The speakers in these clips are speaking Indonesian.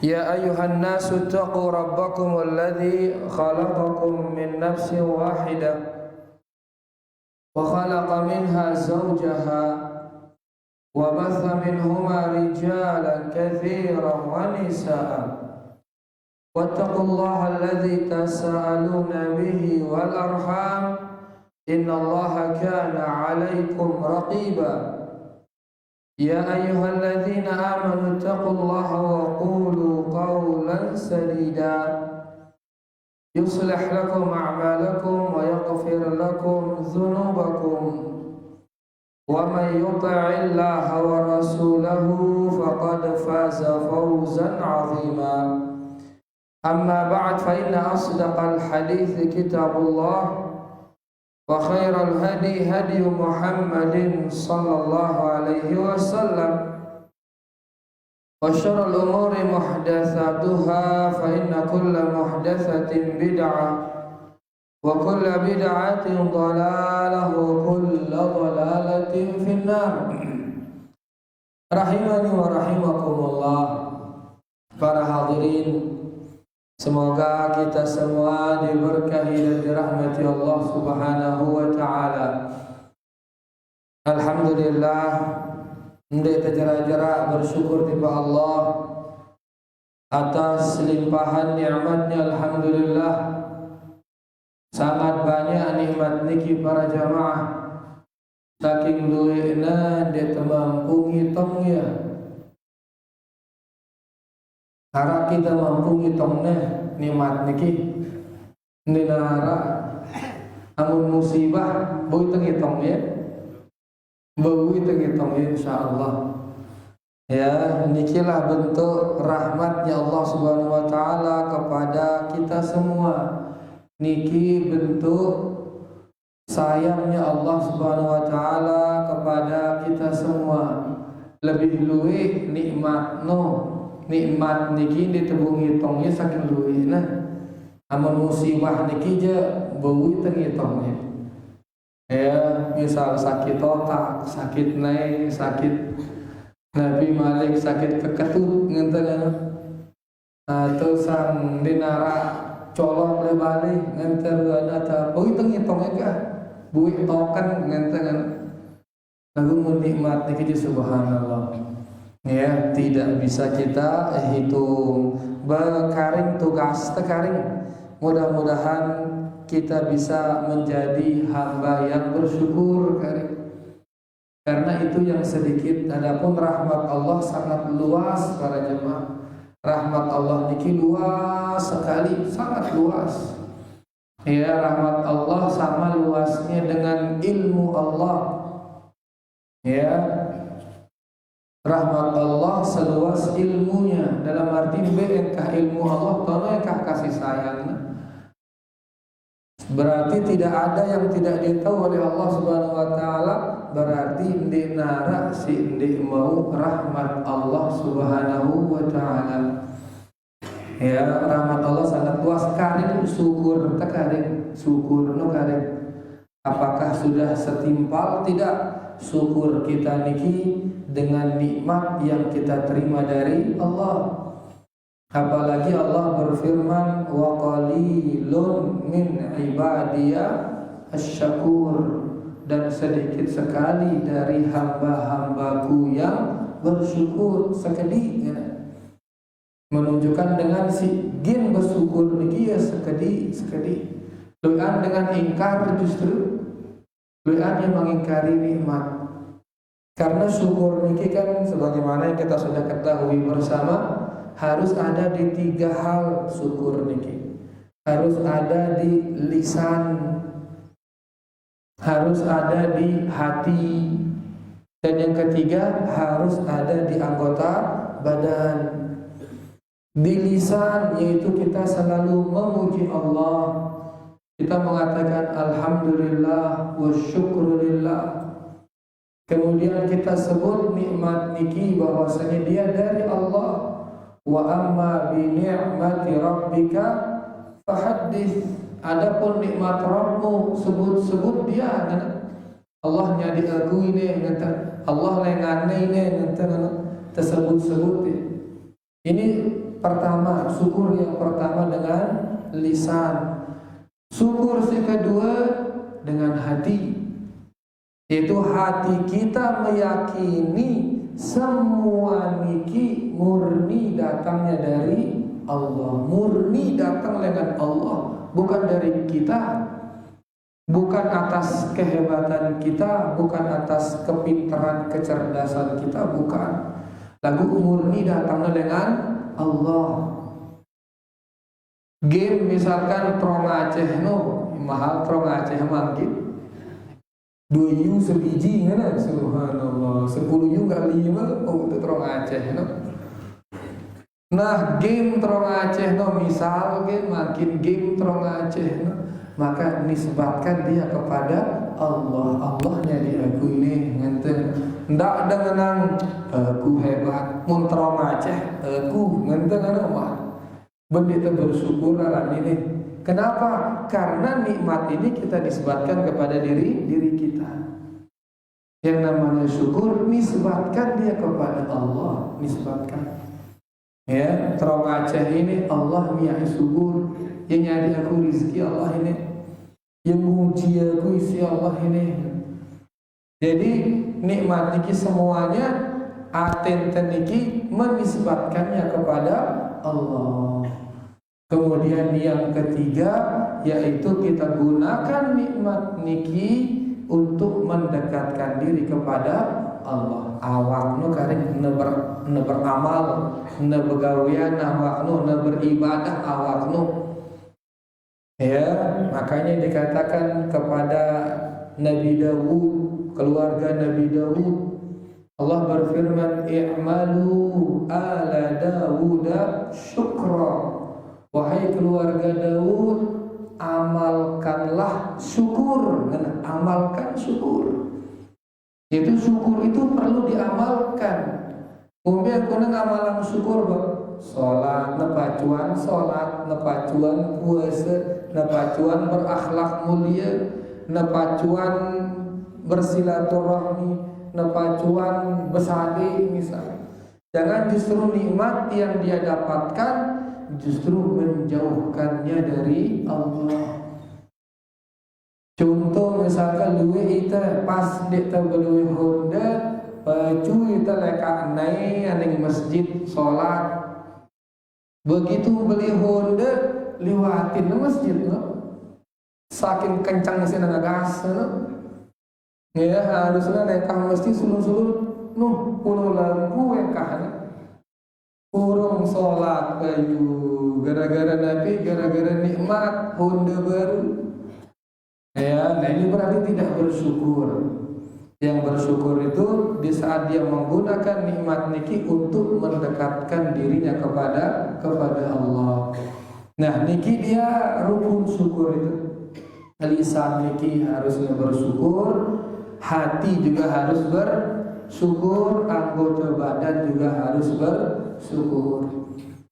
يا أيها الناس اتقوا ربكم الذي خلقكم من نفس واحدة وخلق منها زوجها وبث منهما رجالا كثيرا ونساء واتقوا الله الذي تساءلون به والأرحام إن الله كان عليكم رقيبا يا أيها الذين آمنوا اتقوا الله وقولوا قولا سديدا يصلح لكم أعمالكم ويغفر لكم ذنوبكم ومن يطع الله ورسوله فقد فاز فوزا عظيما أما بعد فإن أصدق الحديث كتاب الله وخير الهدي هدي محمد صلى الله عليه وسلم وشر الأمور محدثاتها فإن كل محدثة بدعة وكل بدعة ضلالة وكل ضلالة في النار. Rahimani wa rahimakumullah. Para hadirin, semoga kita semua diberkahi dan dirahmati Allah Subhanahu wa taala. Alhamdulillah, hendak terjera-jera bersyukur kepada Allah atas limpahan nikmatnya. Alhamdulillah, sangat banyak nikmat niki para jamaah. Saking luwehna dia mampu ngitongnya. Harap kita mampu ngitongnya nikmat niki. Ninara amun musibah boy tengitongnya. Boy tengitongnya insyaallah. Ya, nikilah bentuk rahmatnya Allah Subhanahu wa taala kepada kita semua. Niki bentuk sayangnya Allah Subhanahu wa taala kepada kita semua. Lebih luwih nikmat niki ditebung hitungnya saking luwihna. Amun musibah niki je beuwi teu ngitongnya. Ya, misal sakit otak, sakit naik, sakit Nabi Malik, sakit keketut ngenteu atau sang dinara colok le balik ngenteu ada beuwi teu ngitongnya ka. Beuwi token ngenteu lagu mun nikmat niki subhanallah. Ya, tidak bisa kita hitung. Bekaring tugas tekaring. Mudah-mudahan kita bisa menjadi hamba yang bersyukur karing. Karena itu yang sedikit. Adapun rahmat Allah sangat luas para jemaah. Rahmat Allah niki luas sekali, sangat luas. Ya, rahmat Allah sama luasnya dengan ilmu Allah. Ya, rahmat Allah seluas ilmunya. Dalam arti engkah ilmu Allah tono engkah kasih sayangnya. Berarti tidak ada yang tidak ditahu oleh Allah Subhanahu wa taala. Berarti dinara si ndi mau rahmat Allah Subhanahu wa taala. Ya, rahmat Allah sangat luas. Karing syukur tekaring, syukur no karing. Apakah sudah setimpal? Tidak. Syukur kita niki dengan nikmat yang kita terima dari Allah. Apalagi Allah berfirman, wa qalilun min ibadiya asy-syakur, dan sedikit sekali dari hamba-hambaku yang bersyukur. Sekedi menunjukkan dengan si gin bersyukur niki ya sekedi. Luan dengan ingkar justru luan yang mengingkari nikmat. Karena syukur niki kan sebagaimana yang kita sudah ketahui bersama, harus ada di 3 hal syukur niki. Harus ada di lisan, harus ada di hati, dan yang ketiga harus ada di anggota badan. Di lisan yaitu kita selalu memuji Allah. Kita mengatakan alhamdulillah wa syukrulillah. Kemudian kita sebut nikmat niki bahwasanya dia dari Allah. Wa amma bi ni'mati rabbika fahaddits. Adapun nikmat Rabbmu sebut-sebut dia. Allah nya diakui ne ngata Allah lengane ne ngata tersebut-sebut. Ini pertama, syukur yang pertama dengan lisan. Syukur yang kedua dengan hati, yaitu hati kita meyakini semua niki murni datangnya dari Allah, murni datang dengan Allah, bukan dari kita, bukan atas kehebatan kita, bukan atas kepintaran kecerdasan kita, bukan. Lagu murni datangnya dengan Allah. Game misalkan Trong Aceh mahal, Trong Aceh mangkit 2 yu sebiji kan, subhanallah, 10 yu kali 5 untuk Trong Aceh Nah, game Trong Aceh misal makin game Trong Aceh maka nisbatkan dia kepada Allah. Allahnya diakui nih ngenten. Ndak ada ngenang aku hebat mun Trong Aceh aku ngenten mah. Bendita bersyukur alam ini. Kenapa? Karena nikmat ini kita nisbatkan kepada diri kita. Yang namanya syukur nisbatkan dia kepada Allah, nisbatkan. Ya, Trong Aceh ini Allah yang syukur, yang nyari aku rizki Allah ini, yang menguji aku isi Allah ini. Jadi nikmat niki semuanya atenten niki menisbatkannya kepada Allah. Kemudian yang ketiga yaitu kita gunakan nikmat niki untuk mendekatkan diri kepada Allah. Awaknu karing ne beramal, ne begawian awaknu, ne beribadah awaknu. Ya, makanya dikatakan kepada Nabi Dawud, keluarga Nabi Dawud, Allah berfirman, "I'malu ala Dawud syukra." Wahai keluarga Daud, amalkanlah syukur. Amalkan syukur. Itu syukur itu perlu diamalkan. Umumnya kuna ngamalan syukur bang. Sholat, nepacuan sholat, nepacuan puasa, nepacuan berakhlak mulia, nepacuan bersilaturahmi, nepacuan besadi misalnya. Jangan justru nikmat yang dia dapatkan justru menjauhkannya dari Allah. Contoh misalkan luwe ita pas dia beluwe Honda, cuy ita lekak naik aning masjid sholat. Begitu beli Honda liwatin masjid saking kencang sih ngegas ya harusnya naik masjid sulun-sulun pulau lampu yang kahana. Kurung sholat bayu gara-gara Nabi, gara-gara nikmat Honda baru. Ya, nah ini berarti tidak bersyukur. Yang bersyukur itu di saat dia menggunakan nikmat niki untuk mendekatkan dirinya kepada Allah. Nah, niki dia rukun syukur itu. Lisan niki harusnya bersyukur, hati juga harus bersyukur, anggota badan juga harus bersyukur.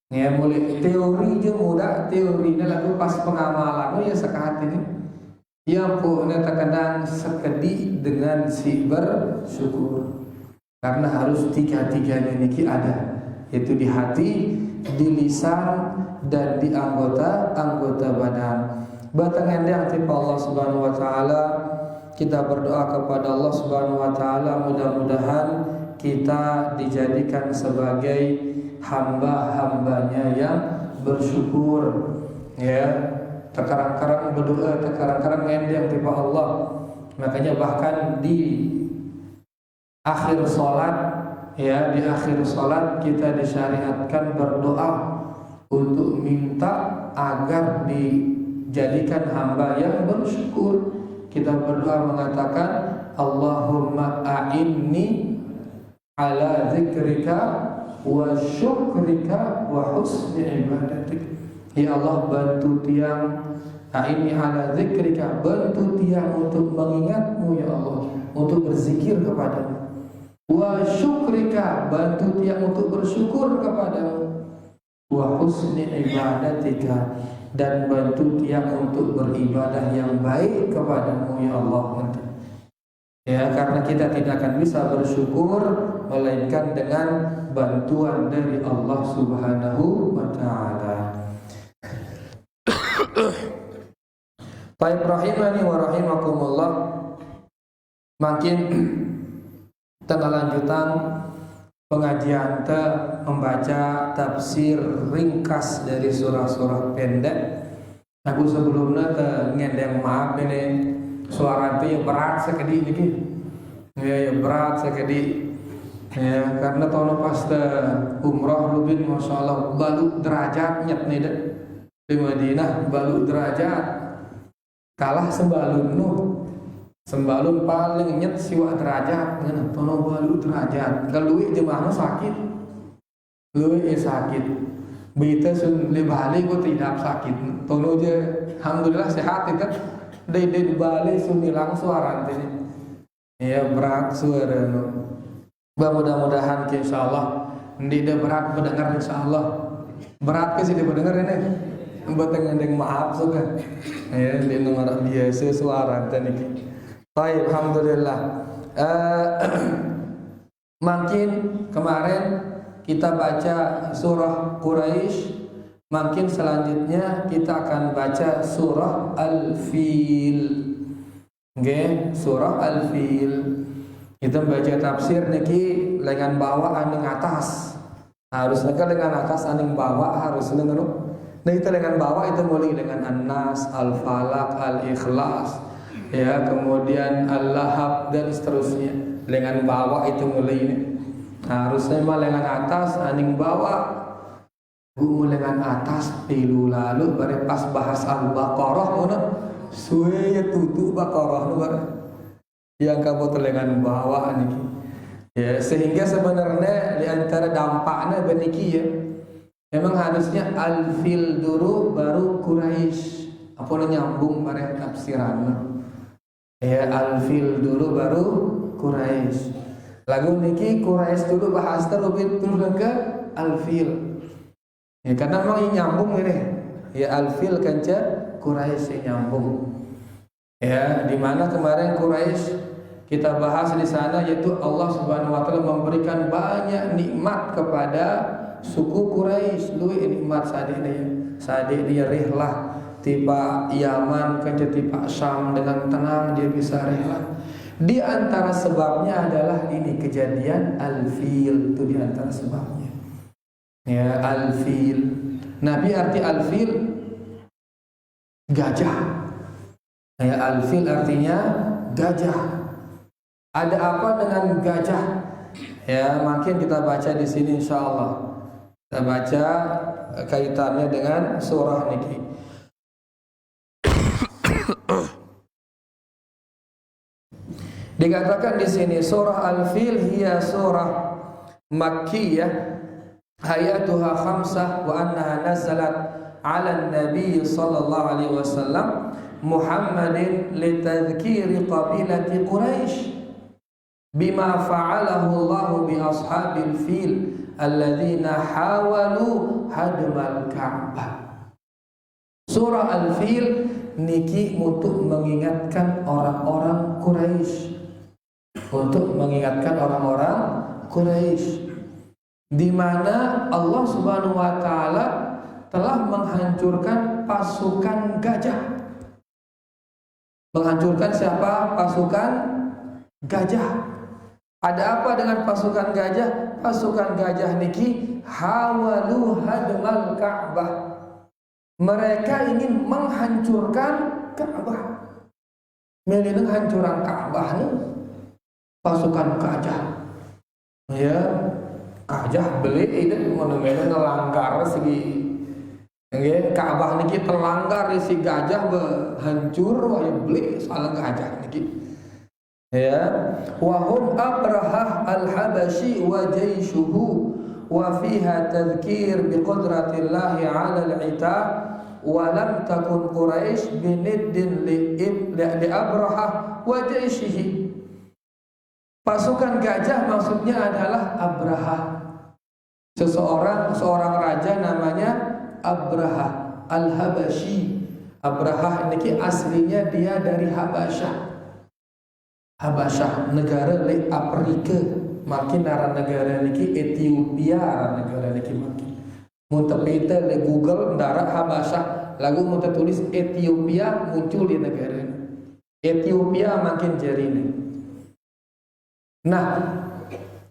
Ya mulai teori je mudah, teorinya lalu pas pengamalan ya sekat ini. Yang punya terkadang sekedi dengan si bersyukur. Karena harus tiga-tiganya niki ada, yaitu di hati, di lisan, dan di anggota badan. Batang yang tipe Allah Subhanahu Wa Taala. Kita berdoa kepada Allah Subhanahu Wa Taala mudah-mudahan kita dijadikan sebagai hamba-hambanya yang bersyukur. Ya, terkadang berdoa, terkadang ngendeng tipe Allah. Makanya bahkan di akhir sholat, ya di akhir sholat kita disyariatkan berdoa untuk minta agar dijadikan hamba yang bersyukur. Kita berdoa mengatakan Allahumma a'inni ala zikrika wa syukrika wa husni ibadatik. Ya Allah, bantu tiang a'inni ala zikrika, bantu tiang untuk mengingatmu ya Allah, untuk berzikir kepadamu. Wa syukrika, bantu tiang untuk bersyukur kepadamu. Wa husni ibadatika, dan bantu tiang untuk beribadah yang baik kepadamu ya Allah. Ya, karena kita tidak akan bisa bersyukur melainkan dengan bantuan dari Allah Subhanahu wa taala. Baik rahimani wa rahimakumullah. Makin tengah lanjutan pengajian membaca tafsir ringkas dari surah-surah pendek. Aku sebelumnya ngedeng maaf ini suara itu yang berat sekali ini. Ya berat sekali. Ya karena tahun pas umrah rubin masyaallah balu derajatnya nih deh. Di Madinah balu derajat kalah sembalun nuh. Sembalun paling nyet siwa derajat ngana tono balu derajat. Galui jemaahnya sakit. Lui sakit. Bita sun le bali ko tidak sakit. Tono je alhamdulillah sehat itu. Dei bali sun hilang suara ini. Ya berat suara nu. Mudah-mudahan insyaallah tidak berat mendengar insyaallah. Berat ke sih mendengar ini. Buat ngendeng maaf suka. Ya di nomor biasa suara tadi. Baik alhamdulillah. Makin kemarin kita baca surah Quraisy, makin selanjutnya kita akan baca surah Al-Fil. Nggih, surah Al-Fil. Kita baca tafsir niki lengan bawah aning atas. Harus lengan atas aning bawah harus lengan. Nah itu lengan bawah itu mulai dengan An-Nas, Al-Falaq, Al-Ikhlas, ya kemudian Al-Lahab dan seterusnya. Lengan bawah itu mulai ini. Harusnya mah lengan atas aning bawah. Gua lengan atas pilu lalu bare pas bahas Al-Baqarah ngono suwe ya tutu Baqarah nu bare. Yang kamu lengan bawah niki. Ya sehingga sebenarnya di antara dampaknya beniki ya. Memang harusnya Al-Fil dulu baru Quraisy. Apa nyambung bare tafsiran. Ya Al-Fil dulu baru Quraisy. Lagu niki Quraisy dulu bahas terlebih turun ke Al-Fil. Ya karena memang nyambung ini. Ya Al-Fil kanca Quraisy nyambung. Ya di mana kemarin Quraisy kita bahas di sana yaitu Allah Subhanahu wa taala memberikan banyak nikmat kepada suku Quraisy. Luwih nikmat sadik dia rihlah tiba Yaman ke tiba Syam dengan tenang dia bisa rihlah. Di antara sebabnya adalah ini kejadian Al-Fil, itu di antara sebabnya. Ya Al-Fil. Nabi arti Al-Fil gajah. Ya Al-Fil artinya gajah. Ada apa dengan gajah? Ya makin kita baca di sini insyaallah. Kita baca kaitannya dengan surah niki. Dikatakan di sini surah Al-Fil hiya surah Makkiyah ayatuha khamsah wa annaha nazalat ala nabi sallallahu alaihi wasallam Muhammadin litadhkiri qabilati Quraisy bima fa'alahu Allah bi ashabil fil alladzina hawalu hadmal Ka'bah. Surah Al-Fil niki untuk mengingatkan orang-orang Quraisy. Untuk mengingatkan orang-orang Quraisy di mana Allah Subhanahu wa taala telah menghancurkan pasukan gajah. Menghancurkan siapa? Pasukan gajah. Ada apa dengan pasukan gajah? Pasukan gajah niki hawalu hadmal Ka'bah. Mereka ingin menghancurkan Ka'bah. Melindung hancuran Ka'bah nih. Pasukan gajah, ya gajah beli itu monumennya ngelanggar segi, enggak Ka'bah niki terlanggar si gajah hancur, wah beli salah gajah niki, ya wahum Abrahah al-Habashi wa jaishuhu wa fiha tadhkir bi qudratillahi 'ala al-'ita wa lam takun Quraisy biniddin li Abrahah wa jaishihi. Pasukan gajah maksudnya adalah Abraha. Seorang raja namanya Abraha Al-Habashi. Abraha ini aslinya dia dari Habasyah. Habasyah negara di Afrika. makin arah negara niki Ethiopia negara niki makin. Mun tepete le Google ndara Habasyah lagu mun tulis Ethiopia muncul di negara ini. Ethiopia makin jarine. Nah,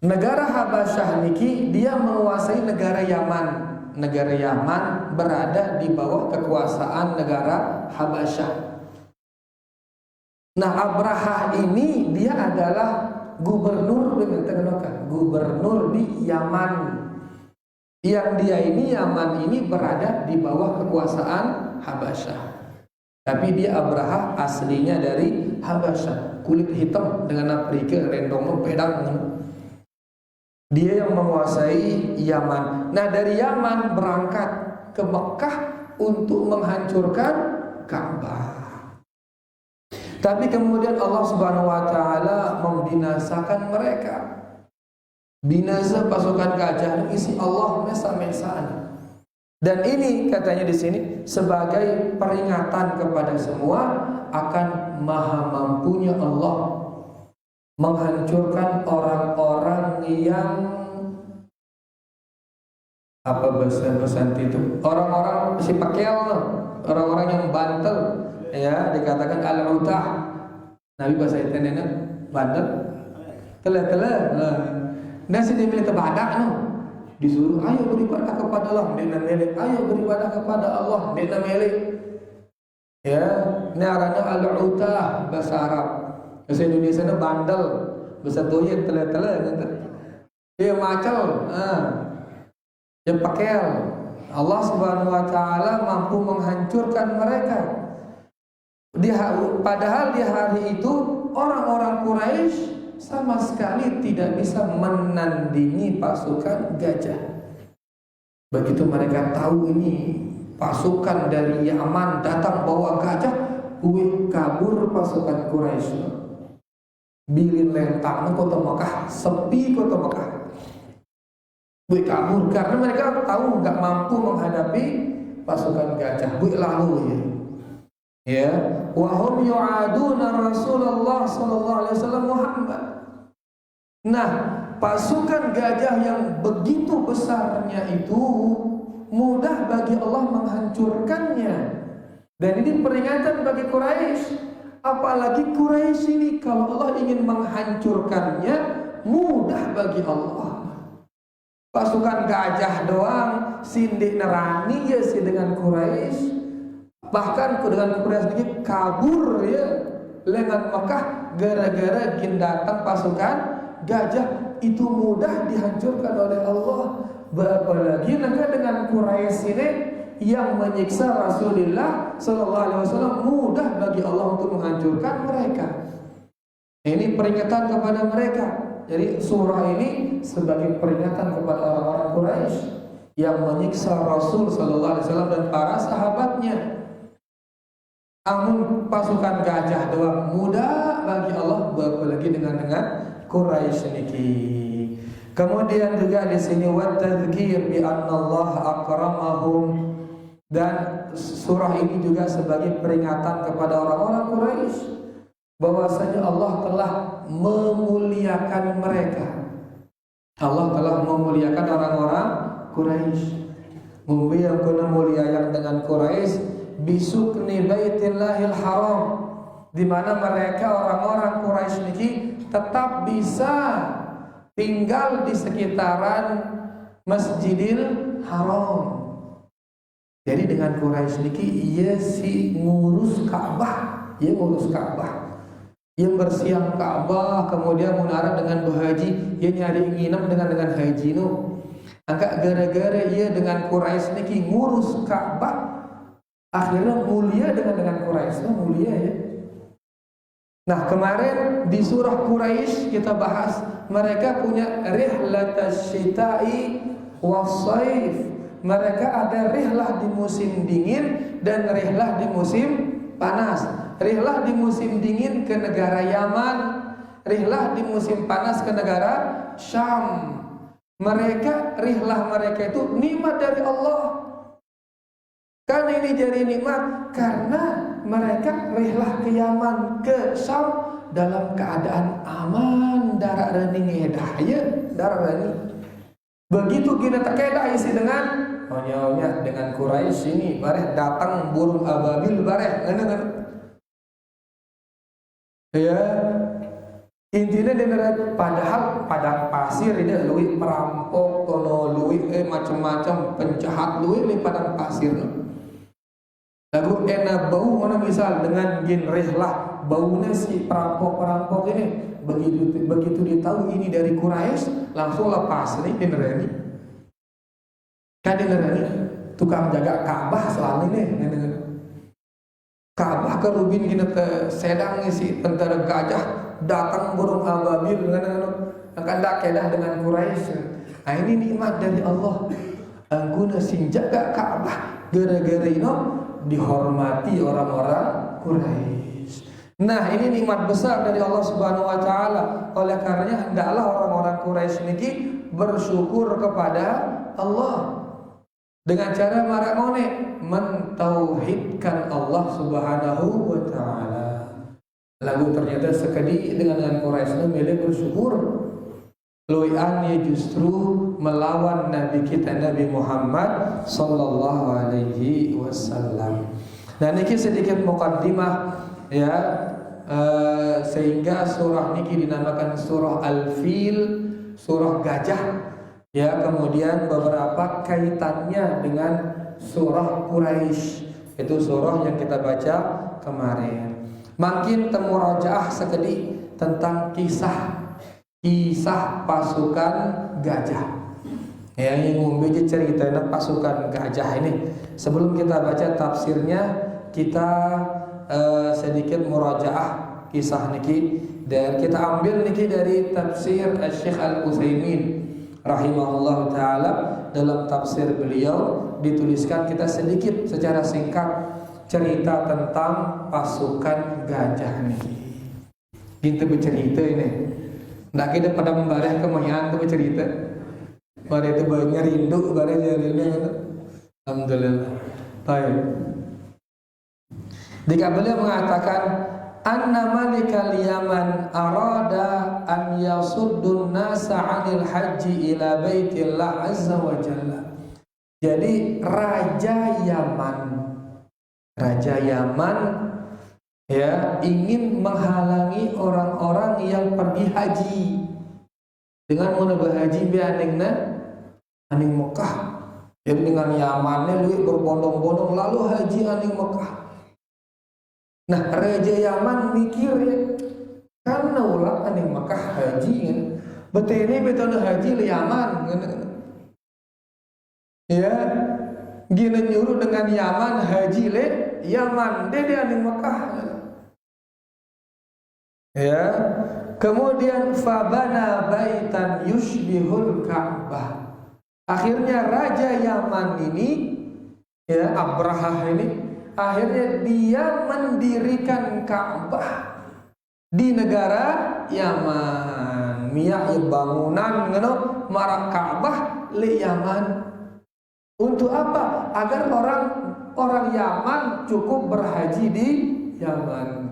negara Habasyah niki dia menguasai negara Yaman. Negara Yaman berada di bawah kekuasaan negara Habasyah. Nah, Abraha ini dia adalah gubernur gubernur di Yaman. Yang dia ini Yaman ini berada di bawah kekuasaan Habasyah. Tapi dia Abraha aslinya dari Habasyah, kulit hitam dengan Afrika rendong pedang. Dia yang menguasai Yaman. Nah, dari Yaman berangkat ke Mekah untuk menghancurkan Ka'bah. Tapi kemudian Allah Subhanahu wa taala membinasakan mereka. Binasa pasukan gajah isi Allah mesa-mesaan. Dan ini katanya di sini sebagai peringatan kepada semua akan maha mampunya Allah menghancurkan orang-orang yang apa bahasa itu? Orang-orang si pakel, orang-orang yang bantel. Ya, dikatakan al-utah. Nabi bahasa Italiana bandel. Telah. Dan si dia milih tebadak no. Disuruh ayo beribadah kepada Allah, dia milih. Ayo beribadah kepada Allah, dia milih. Ya, ini arahnya al-utah bahasa Arab. Bahasa Indonesia itu bandel. Bahasa Toyib telah gitu. Dia macel, dia pakel. Allah Subhanahu wa taala mampu menghancurkan mereka. Padahal di hari itu orang-orang Quraisy sama sekali tidak bisa menandingi pasukan gajah. Begitu mereka tahu ini pasukan dari Yaman datang bawa gajah, kabur pasukan Quraisy. Bilin lentang kota Mekah, sepi kota Mekah. Kabur karena mereka tahu nggak mampu menghadapi pasukan gajah. Lalu ya, wahum yu'aduna Rasulullah sallallahu alaihi wasallam Muhammad. Nah, pasukan gajah yang begitu besarnya itu mudah bagi Allah menghancurkannya. Dan ini peringatan bagi Quraisy. Apalagi Quraisy ini kalau Allah ingin menghancurkannya mudah bagi Allah. Pasukan gajah doang sindik nerani ya sih dengan Quraisy. Bahkan dengan Quraisy ini kabur ya lengan Mekah gara-gara datang pasukan gajah itu mudah dihancurkan oleh Allah. Apalagi dengan Quraisy ini yang menyiksa Rasulullah Sallallahu Alaihi Wasallam mudah bagi Allah untuk menghancurkan mereka. Ini peringatan kepada mereka. Jadi surah ini sebagai peringatan kepada orang-orang Quraisy yang menyiksa Rasul Sallallahu Alaihi Wasallam dan para sahabatnya. Amun pasukan gajah doang mudah bagi Allah, apalagi dengan Quraisy niki. Kemudian juga di sini wa tadzkir bi anna Allah akramahum, dan surah ini juga sebagai peringatan kepada orang-orang Quraisy bahwasanya Allah telah memuliakan mereka. Allah telah memuliakan orang-orang Quraisy. Mumbi yang kena mulia yang dengan Quraisy bisukni baitillahil haram, di mana mereka orang-orang Quraisy niki tetap bisa tinggal di sekitaran Masjidil Haram. Jadi dengan Quraisy niki ia si ngurus Ka'bah, yang bersiang Ka'bah, kemudian munara dengan berhaji, ia nyari nginep dengan haji nu. Angka gara-gara ia dengan Quraisy niki ngurus Ka'bah, akhirnya mulia dengan Quraisy, mulia ya. Nah, kemarin di surah Quraisy kita bahas mereka punya rihlatasy syita'i was-shaif. Mereka ada rihlah di musim dingin dan rihlah di musim panas. Rihlah di musim dingin ke negara Yaman, rihlah di musim panas ke negara Syam. Rihlah mereka itu nikmat dari Allah. Karena ini jadi nikmat karena mereka rehlah ke Yaman, ke Syam dalam keadaan aman, darah rening edah ya, darah rening. Begitu kita terkedah isi dengan onyonya dengan Quraisy ini bareh datang burung ababil bareh ya. Intinya dia padahal padang pasir ini luwih perampok kono luwih macam-macam penjahat luwih di padang pasir. Lagu enak bau mana misal dengan gin rehlah baunya si perampok-perampok ini begitu dia tahu ini dari Quraisy langsung lepas nih dinerani. Kan dinerani tukang jaga Ka'bah soalnya nih. Ka'bah ke Rubin gini sedang si tentara gajah datang burung ababil akan dakedah dengan Quraisy. Nah ini nikmat dari Allah. Angguna sing jaga Ka'bah gara-gara ini dihormati orang-orang Quraisy. Nah ini nikmat besar dari Allah Subhanahu Wa Taala. Oleh karenanya hendaklah orang-orang Quraisy ini bersyukur kepada Allah dengan cara marangone mentauhidkan Allah Subhanahu Wa Taala. Lagu ternyata sekali dengan Quraisy milik bersyukur. Loiannya justru melawan Nabi kita Nabi Muhammad sallallahu alaihi wasallam. Dan ini sedikit mukaddimah ya, sehingga surah ini dinamakan surah Al-Fil, surah gajah ya. Kemudian beberapa kaitannya dengan surah Quraisy, itu surah yang kita baca kemarin. Makin temurajaah sekali tentang kisah pasukan gajah. Ya, yang ngombe cerita pasukan gajah ini. Sebelum kita baca tafsirnya, kita sedikit murajaah kisah niki dan kita ambil niki dari tafsir Syekh Al-Utsaimin rahimahullah taala. Dalam tafsir beliau dituliskan kita sedikit secara singkat cerita tentang pasukan gajah nih. Kita bercerita ini. Ndak kita pada membareh kemoyan tu bercerita. Pada itu banyak rindu pada jadinya. Alhamdulillah. Baik. Jika beliau mengatakan anna malikal Yaman arada an yasuddun nasa 'anil haji ila baitillah azza wa jalla. Jadi Raja Yaman ya ingin menghalangi orang-orang yang pergi haji dengan menambah haji bianingna aning Mekah. Jadi dengan Yamannya lu berbondong-bondong lalu haji aning Mekah. Nah Raja Yaman mikir ya, karena ulah aning Mekah haji kan, betul ini betul haji le Yaman kan. Ya gini nyuruh dengan Yaman haji le Yaman dia aning Mekah. Ya, kemudian fabana baitan yushbihul Ka'bah. Akhirnya Raja Yaman ini, ya Abrahah ini, akhirnya dia mendirikan Ka'bah di negara Yaman. Miyak bangunan, marak Ka'bah le Yaman. Untuk apa? Agar orang Yaman cukup berhaji di Yaman.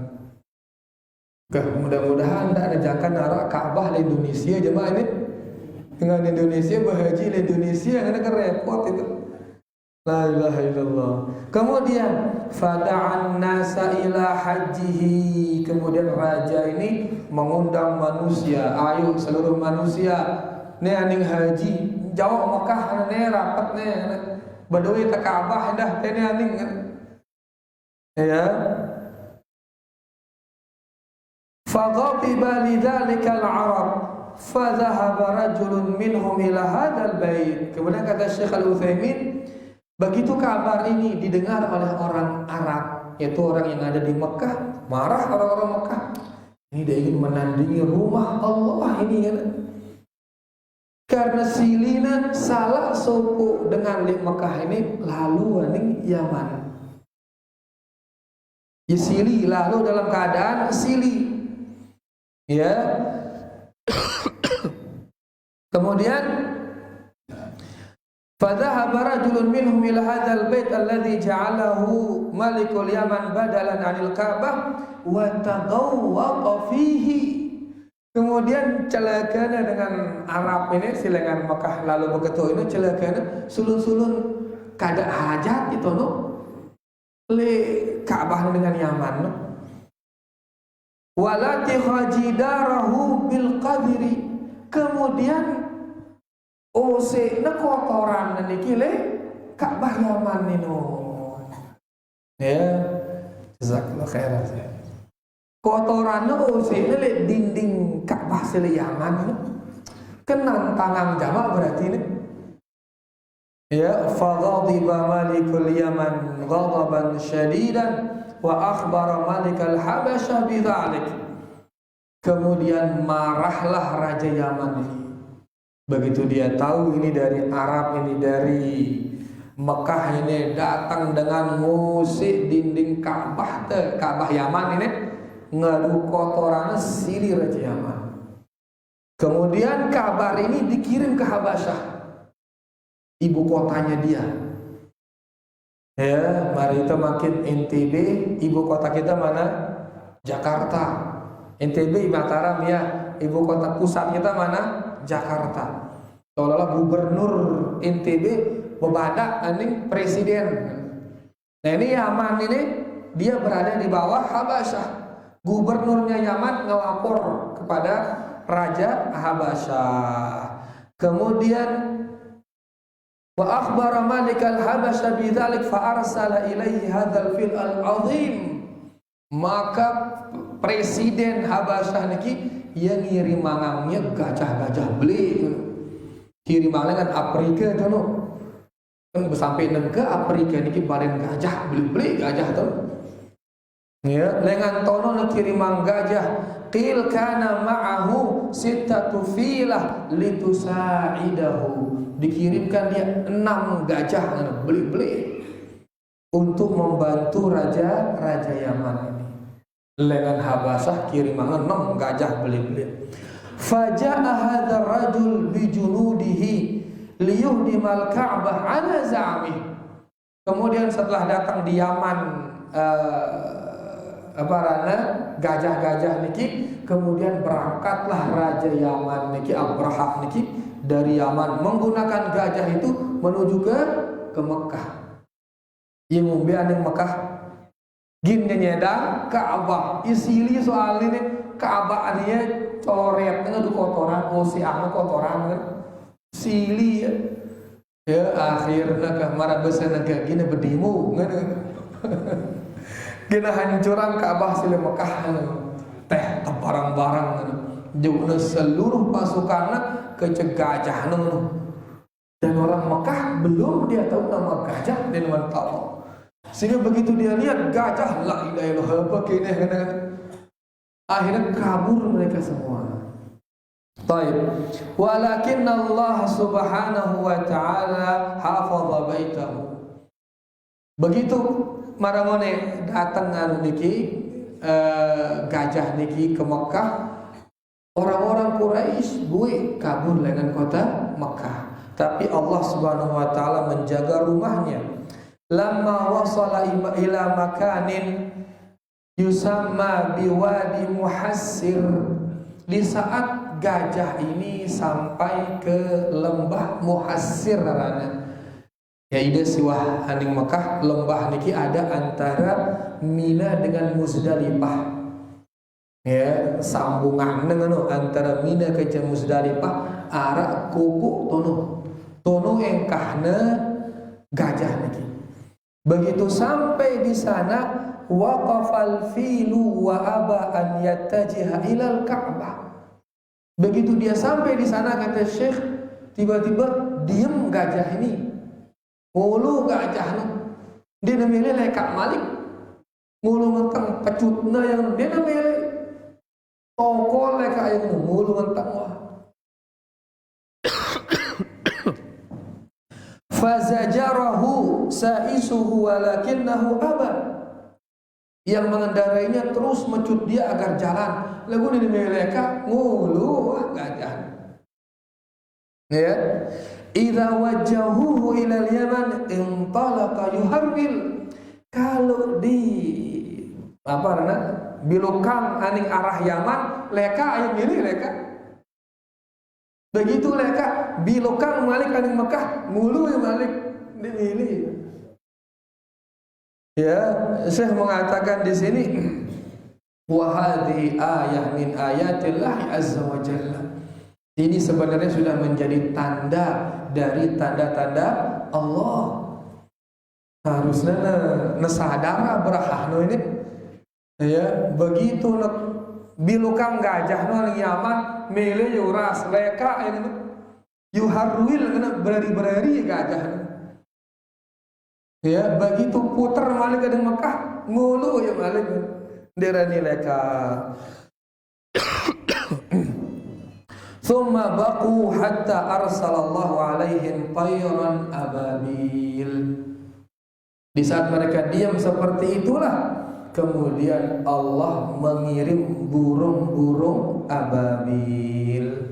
Mudah-mudahan tidak rejakan arah Ka'bah di Indonesia jemaah ini. Dengan Indonesia berhaji di Indonesia karena kan repot itu. La ilaha illallah. Kemudian fada'an nasa ila hajihi. Kemudian raja ini mengundang manusia, ayo seluruh manusia ne aning haji jauh Mekah ne rapat ne badoi ta Ka'bah dah teh aning ya. Faghadiba lidzalika al-arab fadhahaba rajulun minhum ila hadzal bait. Kemudian kata Syekh Al-Utsaimin, begitu kabar ini didengar oleh orang Arab, yaitu orang yang ada di Mekah, marah orang-orang Mekah. Ini dia ingin menandingi rumah Allah ini kan. Karena silina salah suku dengan di Mekah ini lalu aning Yaman. Sili lalu dalam keadaan sili. Ya. Kemudian Fadhahaba rajulun minhum ila hadzal bait alladhi ja'alahu malikul Yaman badalan 'anil Ka'bah wa tadawwaqa fihi. Kemudian celakana dengan Arab ini silangan Mekah lalu begitu ini celakana sulun-sulun kada hajat itu no le Ka'bah dengan Yaman no. Walati khajidarahu bil qadri. Kemudian kotoran niki le Ka'bah Yaman nino. Ya, jazakallahu khairan. Kotoran le dinding Ka'bah sele Yaman. Kenang tangan jamak berarti ini. Ya, faghadiba malikul Yaman ghadaban syadidan wa akhbara malikal Habasyah bidzalik. Kemudian marahlah raja Yaman ini. Begitu dia tahu ini dari Arab, ini dari Mekah, ini datang dengan musik dinding Ka'bah, Ka'bah Yaman ini ngadu kotorannya silih raja Yaman. Kemudian kabar ini dikirim ke Habasyah, ibu kotanya dia. Ya, mari kita makin NTB, ibu kota kita mana? Jakarta. NTB Mataram ya, ibu kota pusat kita mana? Jakarta. Seolah-olah gubernur NTB bebadak aning presiden. Nah ini Yaman ini dia berada di bawah Habasyah. Gubernurnya Yaman ngelapor kepada Raja Habasyah. Kemudian wa akhbara malikal Habasyah bidzalik fa arsala ilaihi hadzal fil al-azim. Maka presiden Habasyah niki yang ngirim mangangnya gajah-gajah beli, kirim mangan Afrika tu no, kan sampai ke Afrika niki balen gajah beli gajah tu, ya lengan tono nak kirim gajah, qil kana ma'ahu sittatu filah litusaidahu, dikirimkan dia 6 gajah beli untuk membantu raja Yaman ini. Lengan Habasyah kiriman 6 gajah beli. Faja'a hadzal rajul bi junudihi liyuhdimal Ka'bah ala za'mi. Kemudian setelah datang di Yaman gajah-gajah niki, kemudian berangkatlah raja Yaman niki Abraha niki dari Yaman menggunakan gajah itu menuju ke Mekah. Yang ngombe aning Mekah gin nyedang Ka'bah isili soal ini Ka'bah aninya coret ngadu kotoran osiang kotoran kan sili ya akhirnya ke mara besar ke gini bedimu ngana gina hancuran Ka'bah sile Mekah teh barang-barang jauhna seluruh pasukannya ke gajah dan orang Mekah belum dia tahu nama gajah dan nama tahu. Sehingga begitu dia lihat gajah, la ilaha illallah apa kene akhirnya kabur mereka semua. Baik. Walakin Allah Subhanahu wa taala hafadha baitahu. Begitu maramone datang niki gajah niki ke Mekah, orang-orang Quraisy buih kabur dengan kota Mekah. Tapi Allah Subhanahu wa taala menjaga rumahnya. Lamma wasala ila makanin yusamma biwadi Muhassir. Di saat gajah ini sampai ke lembah Muhassir narana. Ya ida siwah aning Mekah, lembah niki ada antara Mina dengan Muzdalifah. Ya, sambungan dengan antara Mina ke Muzdalifah arah kuku tono engkahna gajah niki. Begitu sampai di sana waqafal filu wa aba an yattajiha ilal Ka'bah. Begitu dia sampai di sana kata Syekh, tiba-tiba diem gajah ini. Ngulu gajah ini. Dia namanya lekak malik. Ngulu ngentang pecutna yang dia namanya tokol lekak yang ngulu ngentang wah. Fazajarahu saisuhu walakinnahu aba. Yang mengendarainya terus mencut dia agar jalan. Lagu ini mereka ngulu gajah. Ya, idza wajjahuhu ila al-Yaman intalaqa yuharwil. Kalau di apa namanya bilukang aning arah Yaman leka aya milih leka. Begitu leka bilukang malik aning Mekah mulu malik dimilih. Ya, Syekh mengatakan di sini wa hadhihi ayah min ayatillah azza wa jalla. Ini sebenarnya sudah menjadi tanda dari tanda-tanda Allah. Harusnya nesadara berahno ini ya begitu bilukang gajah no Yaman milih yuras leka ini yuharwil kena berari-berari gajah ya begitu puter malik ke Mekah ngulu ya malik derani leka. Thumma baqu hatta arsalallahu alaihim tayran ababil. Di saat mereka diam seperti itulah kemudian Allah mengirim burung-burung ababil.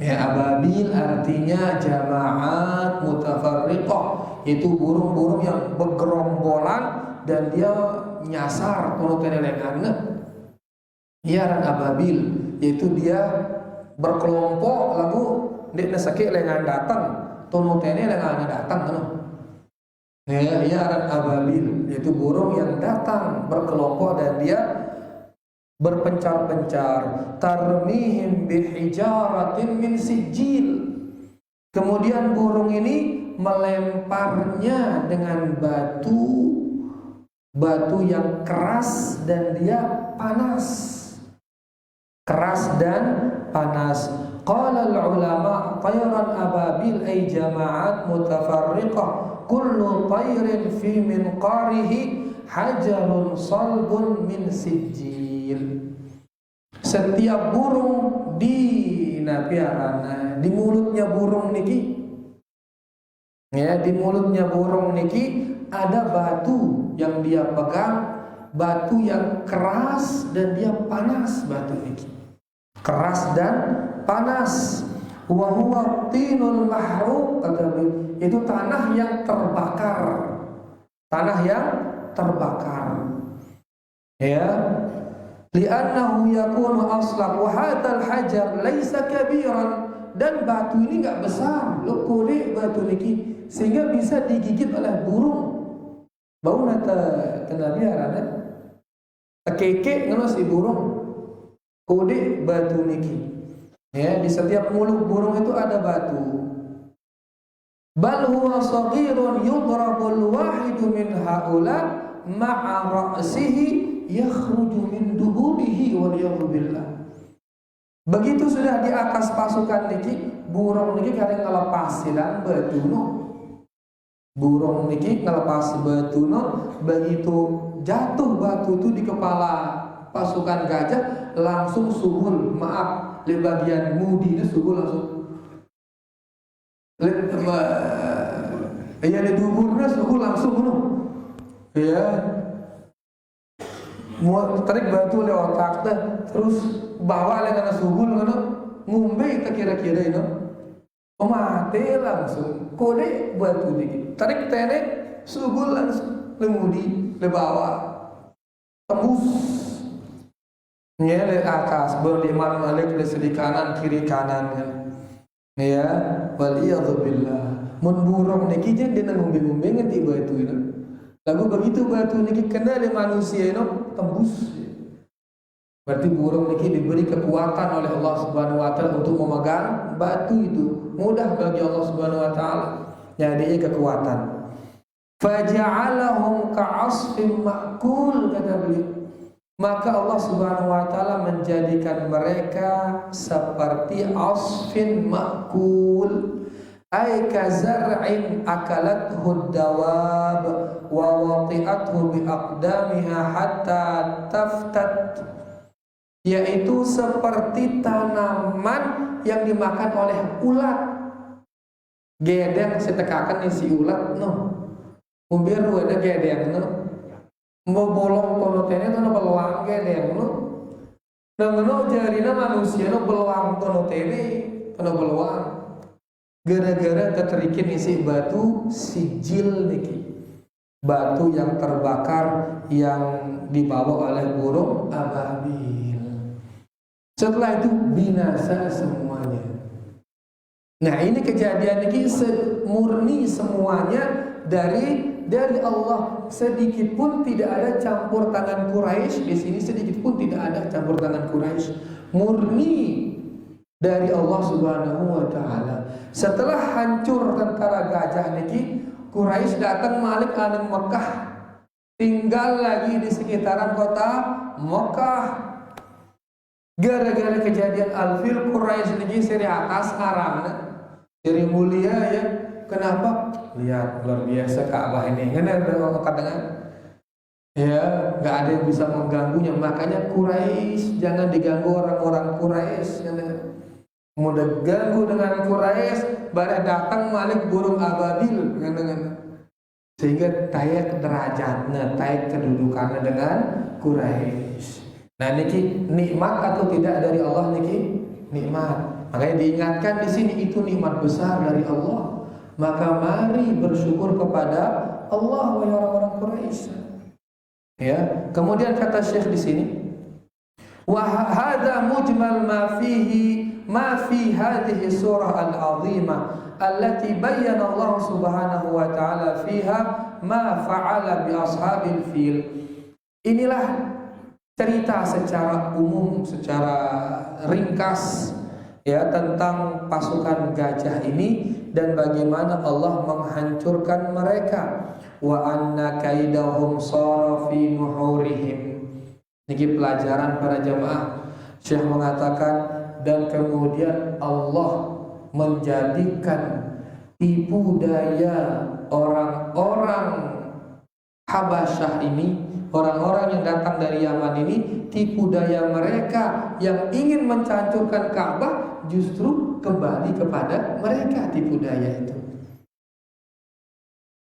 Ya, ababil artinya jamaat mutafarriqah, itu burung-burung yang bergerombolan dan dia nyasar tunutene lenganna. Iaran ababil, yaitu dia berkelompok lalu dia sakit lengan datang, tunutene lenganna datang kan. Ya, iaran ababil, yaitu burung yang datang berkelompok dan dia berpencar-pencar. Tarmihim bihijaratin min sijil. Kemudian burung ini melemparnya dengan batu yang keras dan dia panas. Keras dan panas. Qala al-ulama tayran ababil ay jama'at mutafarriqah. Kullu tayrin fi minqarihi hajarun salbun min sijil. Setiap burung di napiarana, di mulutnya burung niki, ya di mulutnya burung niki ada batu yang dia pegang, batu yang keras dan dia panas batu niki, keras dan panas. Wa huwa tinul mahruq, itu tanah yang terbakar. Tanah yang terbakar. Ya. Li'annahu yakunu aslab wa hadzal hajar laisa kabiran, dan batu ini enggak besar. Lo kode batu niki sehingga bisa digigit oleh burung. Bau nata kenabiarana. Tekeke ngono si burung. Kode batu niki. Ya, di setiap mulut burung itu ada batu. Bal huwa saghirun yudrabul wahidu min haula ma'a ra'sihi yakhruju min duburihi wal billah. Begitu sudah di atas pasukan niki, burung niki kadang ngelepas silang batuno. Burung niki ngelepas batuno, begitu jatuh batu itu di kepala pasukan gajah langsung suhul, maaf di bagian mudi itu subuh langsung ya di duburnya subuh langsung ya mau tarik batu lewat otak terus bawa dengan subuh ngumbe tak kira-kira itu mati langsung kode batu dikit tarik tenek subuh langsung lemudi lebawa tembus ya di atas berliman malik di sisi kanan kiri kanan ya waliyadzubillah mun burung niki je dina ngumbe-ngumbe ngerti batu itu lalu begitu batu niki kena di manusia itu tembus berarti burung niki diberi kekuatan oleh Allah Subhanahu wa taala untuk memegang batu itu mudah bagi Allah Subhanahu wa taala jadi kekuatan faja'alahum ka'asfin ma'kul kata beliau. Maka Allah Subhanahu wa taala menjadikan mereka seperti asfin ma'kul ay kazar'in akalathu dawab wa wati'athu biaqdamiha hatta taftat, yaitu seperti tanaman yang dimakan oleh ulat. Gedeng setekakan isi ulat no. Umbir ada gedeng no. Mau bolong konotene itu beluang gedeng no. Nang no jarina manusia no beluang konotene, beluang. gara-gara teterikin isi batu sijil niki, batu yang terbakar yang dibawa oleh burung ababil. Setelah itu binasa semuanya. Nah, ini kejadian ini murni semuanya dari Allah. Sedikit pun tidak ada campur tangan Quraisy di sini, sedikit pun tidak ada campur tangan Quraisy. Murni dari Allah Subhanahu wa taala. Setelah hancur tentara gajah niki, Quraisy datang malik ke Mekah. Tinggal lagi di sekitaran kota Mekah. Gara-gara kejadian Al-Fil, Quraisy niki seri atas ngarangna. Jadi mulia ya. Kenapa? Lihat luar biasa Ka'bah ini. Kan ada orang katakan, ya, nggak ada yang bisa mengganggunya. Makanya Quraisy jangan diganggu orang-orang Quraisy. Mudah ganggu dengan Quraisy, baru datang malik burung ababil sehingga tayak derajatnya, tayak kedudukannya dengan Quraisy. Nah, niki nikmat atau tidak dari Allah niki? Nikmat. Makanya diingatkan di sini itu nikmat besar dari Allah. Maka mari bersyukur kepada Allah wahai orang-orang Quraisy. Ya, kemudian kata Syekh di sini, wa hadza mujmal ma fi hadhihi surah al-'azimah allati bayyana Allah Subhanahu wa ta'ala fiha ma fa'ala bi ashabil fil. Inilah cerita secara umum, secara ringkas ya tentang pasukan gajah ini dan bagaimana Allah menghancurkan mereka. Wa anna kaidahum sara fi nuhurihim. Niki pelajaran para jamaah. Syekh mengatakan dan kemudian Allah menjadikan tipu daya orang-orang Habasyah ini, orang-orang yang datang dari Yaman ini, tipu daya mereka yang ingin menghancurkan Ka'bah justru kembali kepada mereka tipu daya itu.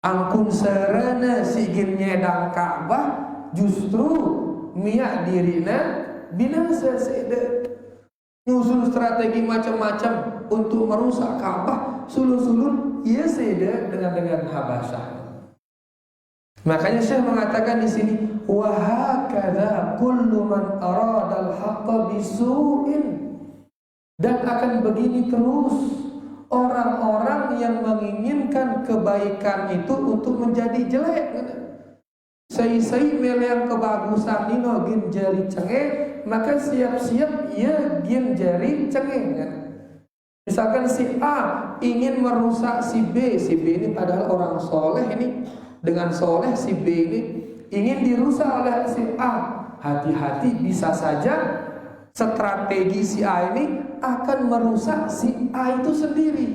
Angkun serana sigin nyedang Ka'bah justru miak dirina binasa sede. Nyusun strategi macam-macam untuk merusak Ka'bah, sulun-sulun ia sede dengan Habasyah. Makanya Syekh mengatakan di sini, wa hakadha kullu man arada al-haqqa bisu'in. Dan akan begini terus orang-orang yang menginginkan kebaikan itu untuk menjadi jelek. Sai-sai melihat kebagusan nino gin jari cengeng, maka siap-siap ia gin jari cengeng. Misalkan si A ingin merusak si B ini padahal orang soleh ini. Dengan soleh si B ini ingin dirusak oleh si A. Hati-hati, bisa saja strategi si A ini akan merusak si A itu sendiri.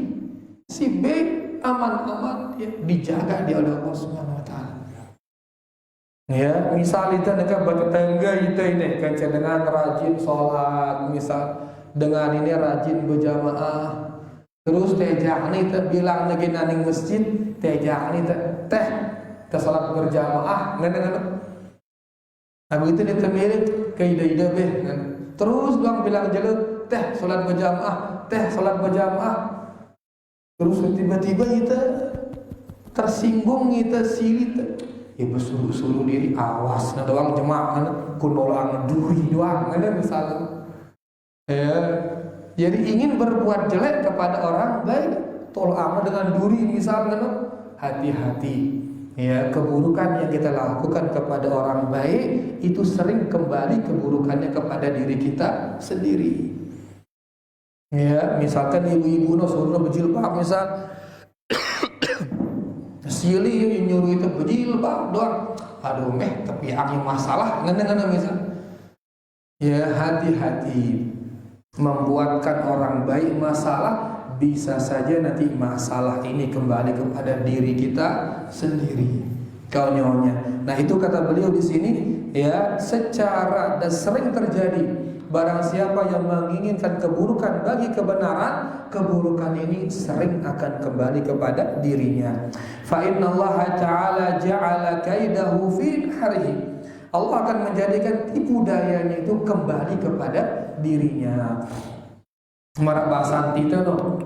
Si B aman-aman ya, dijaga di oleh Allah Subhanahu wa taala. Ya, misal itu dekat bertetangga kita ini kan dengan rajin sholat, misal dengan ini rajin berjamaah. Terus tejak nih bilang lagi naning masjid, tejak nih teh salat berjamaah ngan. Aku itu dia termilik ke ida-ida beh. Terus bilang jelut teh salat berjamaah, teh salat berjamaah. Terus tiba-tiba kita tersinggung, kita silit. Ya bersuruh-suruh diri awas na doang jemaah kunolang duri doang ada misalnya. Ya, jadi ingin berbuat jelek kepada orang baik, tolak dengan duri misalnya. Hati-hati. Ya, keburukan yang kita lakukan kepada orang baik itu sering kembali keburukannya kepada diri kita sendiri. Ya, misalkan ibu-ibu suruh berjilbab misal, sili yang nyuruh itu berjilbab doang. Aduh tapi yang masalah ngene misal. Ya, hati-hati membuatkan orang baik masalah. Bisa saja nanti masalah ini kembali kepada diri kita sendiri. Kau nyonya. Nah itu kata beliau di sini ya, secara dan sering terjadi. Barang siapa yang menginginkan keburukan bagi kebenaran, keburukan ini sering akan kembali kepada dirinya. Fa innallaha ta'ala ja'ala kaidahu fi harihi. Allah akan menjadikan tipu dayanya itu kembali kepada dirinya. Marak bahasa itu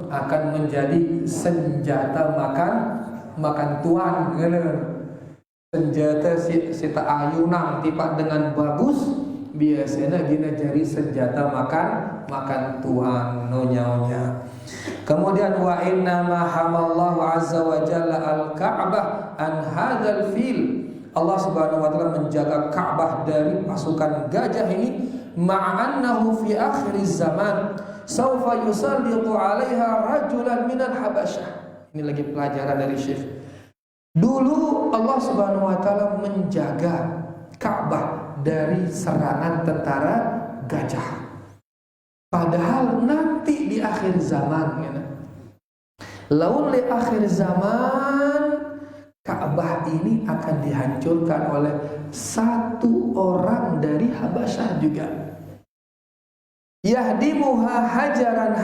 akan menjadi senjata makan tuan gitu. Senjata si tak ayunang tipak dengan bagus biasanya gina jadi senjata makan tuan nyonya. Kemudian wa inna ma hamallahu azza wa jalla al-Ka'bah an hadzal fil. Allah Subhanahu wa taala menjaga Ka'bah dari pasukan gajah ini, ma'annahu fi akhir zaman sawfa yusallitu 'alaiha rajulan minal habasyah. Ini lagi pelajaran dari Syekh. Dulu Allah Subhanahu wa taala menjaga Ka'bah dari serangan tentara gajah. Padahal nanti di akhir zaman ya. Laun di akhir zaman Ka'bah ini akan dihancurkan oleh satu orang dari Habasyah juga. Yahdimuha hajaran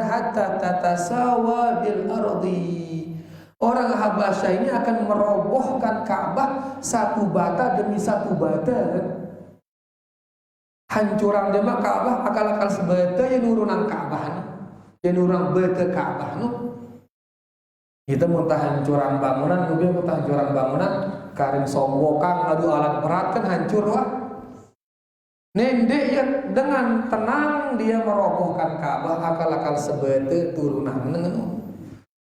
hatta tatasawa bil ardi. Orang Habasyah ini akan merobohkan Ka'bah satu bata demi satu bata kan? Hancuran demak Ka'bah akal-akal sebata yang nurunan Ka'bah yang nurun bata Ka'bah kita muntah hancuran bangunan, mungkin muntah hancuran bangunan, karim sombokan, adu alat berat kan hancur lah. Nende ya dengan tenang dia merobohkan Ka'bah akal-akal sebete turunan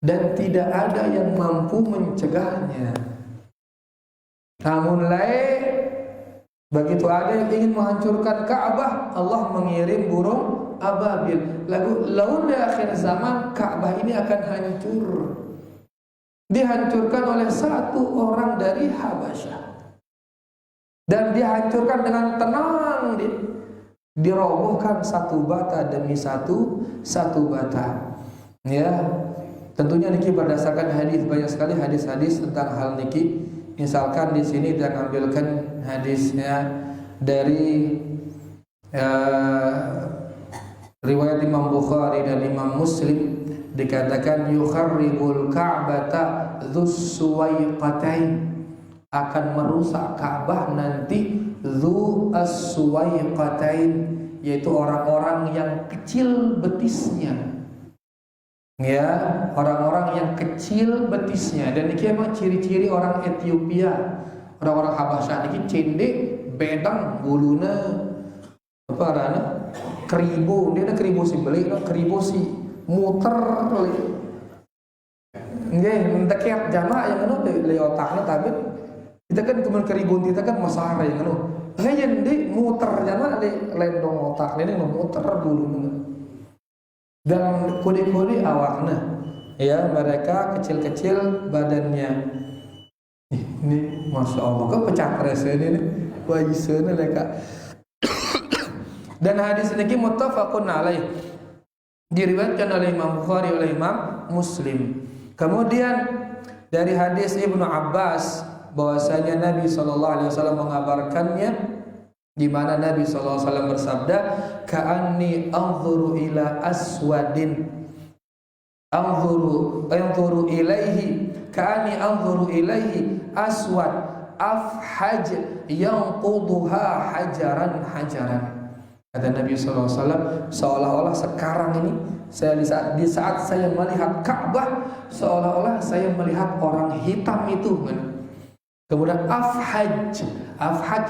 dan tidak ada yang mampu mencegahnya. Namun lain begitu ada yang ingin menghancurkan Ka'bah, Allah mengirim burung ababil. Lalu di akhir zaman Ka'bah ini akan hancur. Dihancurkan oleh satu orang dari Habasyah dan dihancurkan dengan tenang, dirobohkan satu bata demi satu bata ya. Tentunya niki berdasarkan hadis, banyak sekali hadis-hadis tentang hal niki. Misalkan di sini dia ambilkan hadisnya dari riwayat Imam Bukhari dan Imam Muslim, dikatakan yukharribul Ka'bata dzus suwaiqatain, akan merusak Ka'bah nanti dzu as-suwaiqatain, yaitu orang-orang yang kecil betisnya ya, orang-orang yang kecil betisnya. Dan ini memang ciri-ciri orang Ethiopia, orang-orang Habasyah ini cendek bedang buluna apa arana keribu, dia ada keribu si beli, keribu si muter nggih mentekiat jamaah yang anu di otaknya, tapi kita kan kemudian keribun kita kan masalah yang anu ngayen di muter jamaah di lendong otak ini muter dulu dan kode-kode awaknya ya, mereka kecil-kecil badannya. Ini masya Allah kok pecah resenya ini wajisana mereka. Dan hadis ini muttafaqun alaih, diriwayatkan oleh Imam Bukhari, oleh Imam Muslim. Kemudian dari hadis Ibnu Abbas bahwasanya Nabi SAW mengabarkannya, di mana Nabi SAW bersabda, ka'anni anzuru ila aswadin anzuru ilaihi ka'anni anzuru ilaihi aswad afhaj yanquduha hajaran. Kata Nabi SAW, seolah-olah sekarang ini di saat saya melihat Ka'bah, seolah-olah saya melihat orang hitam itu. Kemudian afhaj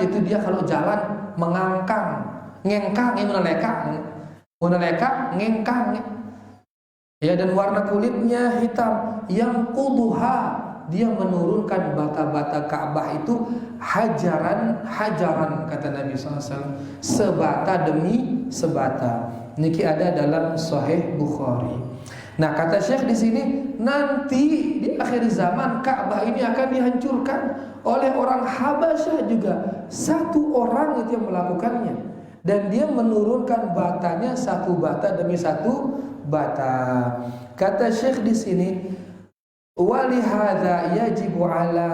itu dia kalau jalan mengangkang, ngengkang, ini meneleka, ngengkang ya, dan warna kulitnya hitam. Yang quduha, dia menurunkan bata-bata Ka'bah itu hajaran, kata Nabi SAW, sebata demi sebata. Niki ada dalam Sahih Bukhari. Nah, kata Syekh di sini, nanti di akhir zaman Ka'bah ini akan dihancurkan oleh orang Habasyah juga. Satu orang itu yang melakukannya, dan dia menurunkan batanya satu bata demi satu bata. Kata Syekh di sini, walihada yajibu ala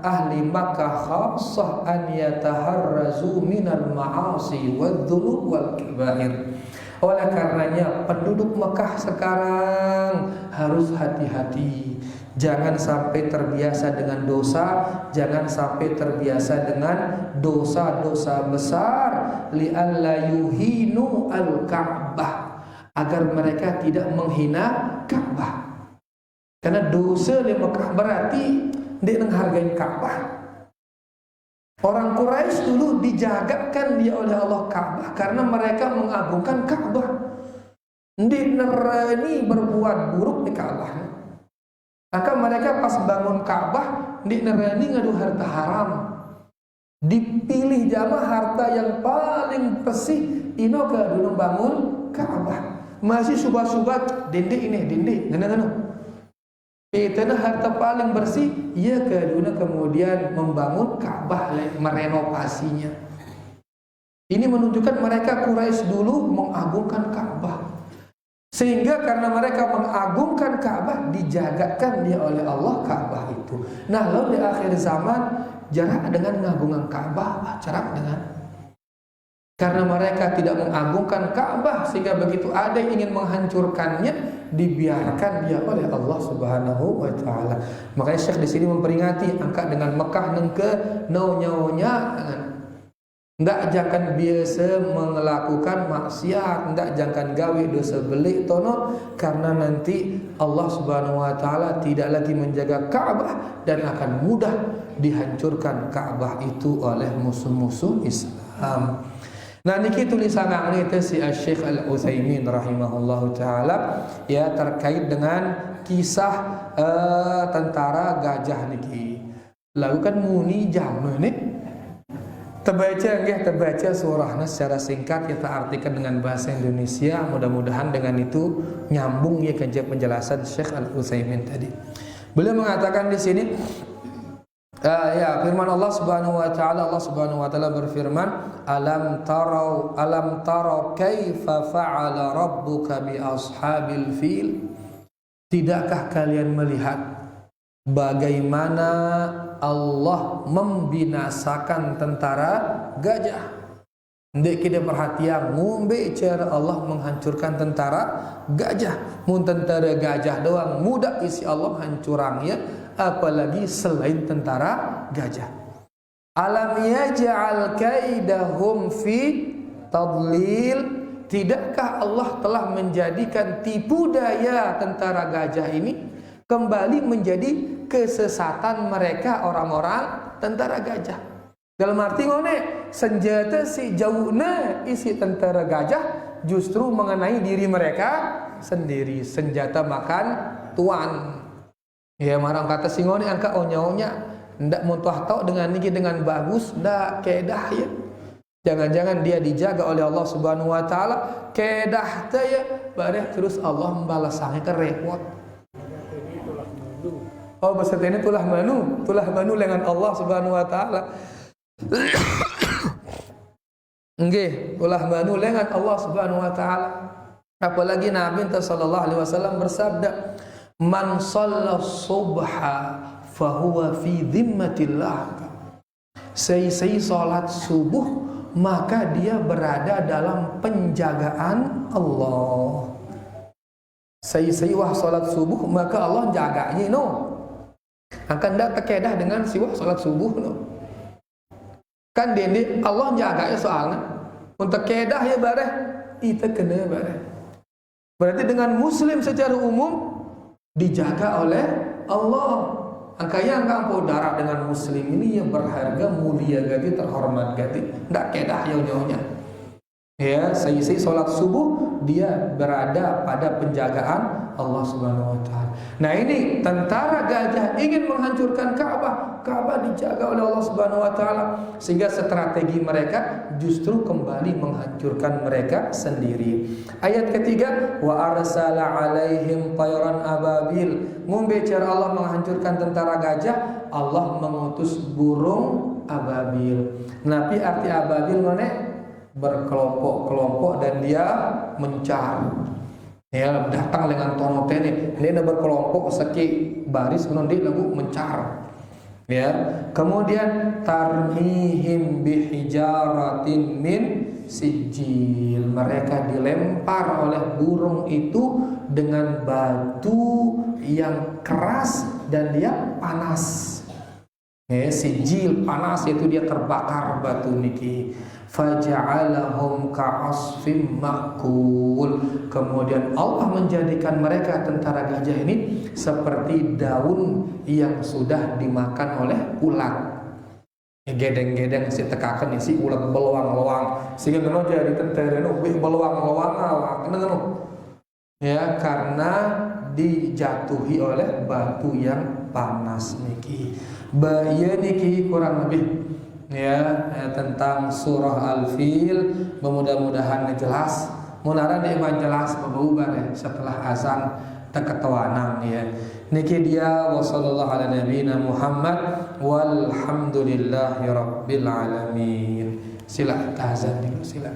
ahli Makkah khassah an yataharrazu minal ma'asi wadh-dhunub wal kabair. Oleh karenanya penduduk Mekah sekarang harus hati-hati, jangan sampai terbiasa dengan dosa, jangan sampai terbiasa dengan dosa-dosa besar, li'alla yuhinu al-Ka'bah, agar mereka tidak menghina Ka'bah. Karena dosa di Mekah berarti dia menghargai Ka'bah. Orang Quraisy dulu dijagakan dia oleh Allah Ka'bah karena mereka mengagungkan Ka'bah. Dia nerani berbuat buruk di Ka'bah. Maka mereka pas bangun Ka'bah, dia nerani ngadu harta haram. Dipilih jamaah harta yang paling bersih ino ke dulu bangun Ka'bah. Masih subah-subah dende ini dende ngana-ngana. Itu harta paling bersih, ia kedua kemudian membangun Ka'bah, merenovasinya. Ini menunjukkan mereka Quraisy dulu mengagungkan Ka'bah. Sehingga karena mereka mengagungkan Ka'bah, dijagakan dia oleh Allah Ka'bah itu. Nah, lalu di akhir zaman jarak dengan mengagungkan Ka'bah, jarak dengan karena mereka tidak mengagungkan Ka'bah, sehingga begitu ada yang ingin menghancurkannya, dibiarkan dia oleh Allah Subhanahu wa taala. Makanya Syekh di sini memperingati angka dengan Mekah nengke nyawa-nyawanya ndak jangan biasa melakukan maksiat, ndak jangan gawe dosa belik tono, karena nanti Allah Subhanahu wa taala tidak lagi menjaga Ka'bah dan akan mudah dihancurkan Ka'bah itu oleh musuh-musuh Islam. Nah niki tulisan ini si Syekh Al-Utsaimin rahimahullahu taala ya terkait dengan kisah tentara gajah niki. Lalu kan muni jamu nih. Terbaca surahnya secara singkat kita artikan dengan bahasa Indonesia. Mudah-mudahan dengan itu nyambung ya ke penjelasan Syekh Al-Utsaimin tadi. Beliau mengatakan di sini firman Allah Subhanahu wa taala berfirman, alam tarau kaifa fa'ala rabbuka bi ashabil fil. Tidakkah kalian melihat bagaimana Allah membinasakan tentara gajah? Ndek kita perhatian ngombe cara Allah menghancurkan tentara gajah. Mun tentara gajah doang mudah isi Allah hancurangnya, apalagi selain tentara gajah. Alam yaj'al kaidahum fi tadlil. Tidakkah Allah telah menjadikan tipu daya tentara gajah ini kembali menjadi kesesatan mereka orang-orang tentara gajah? Dalam arti ngone senjata si jauhna isi tentara gajah justru mengenai diri mereka sendiri. Senjata makan tuan. Ya marang kata singone angka onya-onya ndak muntah tau dengan niki dengan bagus ndak kedah ya. Jangan-jangan dia dijaga oleh Allah Subhanahu wa taala kedah teh ya bareh terus Allah membalasnya ke repot. Oh beserta ini tulah manu dengan Allah Subhanahu wa taala. Nggih, tulah manu dengan Allah Subhanahu wa taala. Apalagi Nabi sallallahu alaihi wasallam bersabda, man shalla subha fahuwa fi dhimmatillah. Sei salat subuh maka dia berada dalam penjagaan Allah. Sei wah salat subuh maka Allah jaganya no. Akan ndak terkedah dengan siwah salat subuh no. Kan dene Allah jaganya soalnya. Untuk kedah ya bareh itu kena bareh. Berarti dengan muslim secara umum dijaga oleh Allah. Angkanya angka darah dengan muslim ini yang berharga, mulia gati, terhormat gati. Ndak kedah nyonya. Ya, saya salat subuh dia berada pada penjagaan Allah Subhanahu wa taala. Nah, ini tentara gajah ingin menghancurkan Ka'bah. Ka'bah dijaga oleh Allah Subhanahu wa taala sehingga strategi mereka justru kembali menghancurkan mereka sendiri. Ayat ketiga, wa arsala alaihim tayran ababil. Membicara Allah menghancurkan tentara gajah, Allah mengutus burung ababil. Nabi arti ababil mana? Berkelompok-kelompok dan dia mencar. Ya, datang dengan tonotene. Dia berkelompok seki baris menundi lagu mencar. Ya, kemudian tarmihim bihijaratin min sijil. Mereka dilempar oleh burung itu dengan batu yang keras dan dia panas. Sijil panas itu dia terbakar batu niki. Faja'alahum ka'asfim ma'kul. Kemudian Allah menjadikan mereka tentara gajah ini seperti daun yang sudah dimakan oleh ulat. Gedeng-gedeng si tekakan si ulat beluang-luang sehingga ngono jadi tentara nu beluang-luang awak ngono. Ya, karena dijatuhi oleh batu yang panas niki. Ieu niki kurang lebih ya tentang surah Al-Fil. Mudah-mudahan jelas. Munara di jelas berubah ya setelah azan teketawanang ya. Niki dia wa sallallahu ala nabiyina Muhammad walhamdulillahi rabbil alamin. Sila azan dulu sila.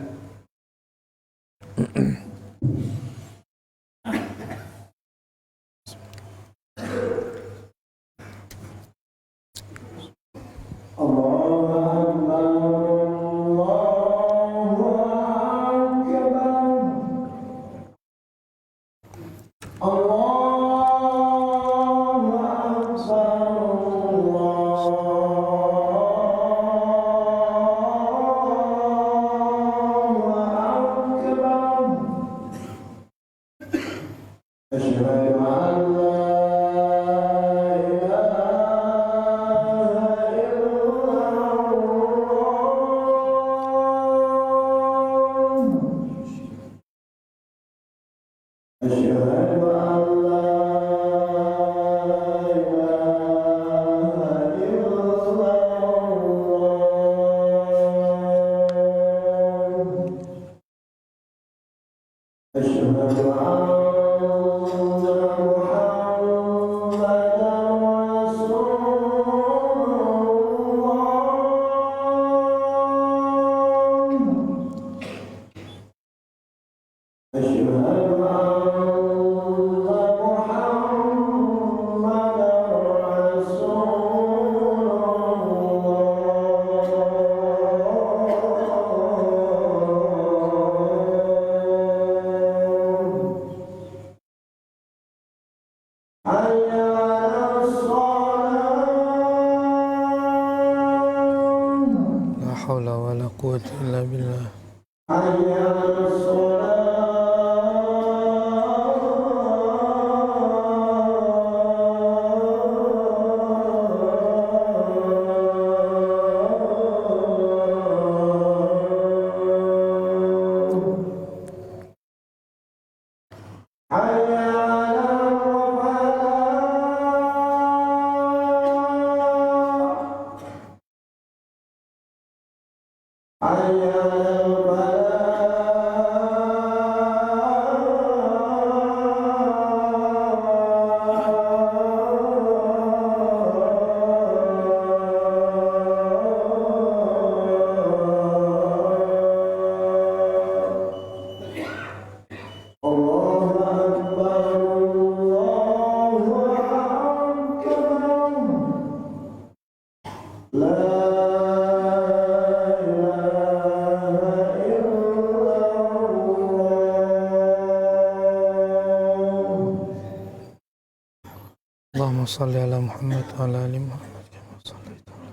Allahumma salli ala Muhammad wa ala ali Muhammad kama shallaita ala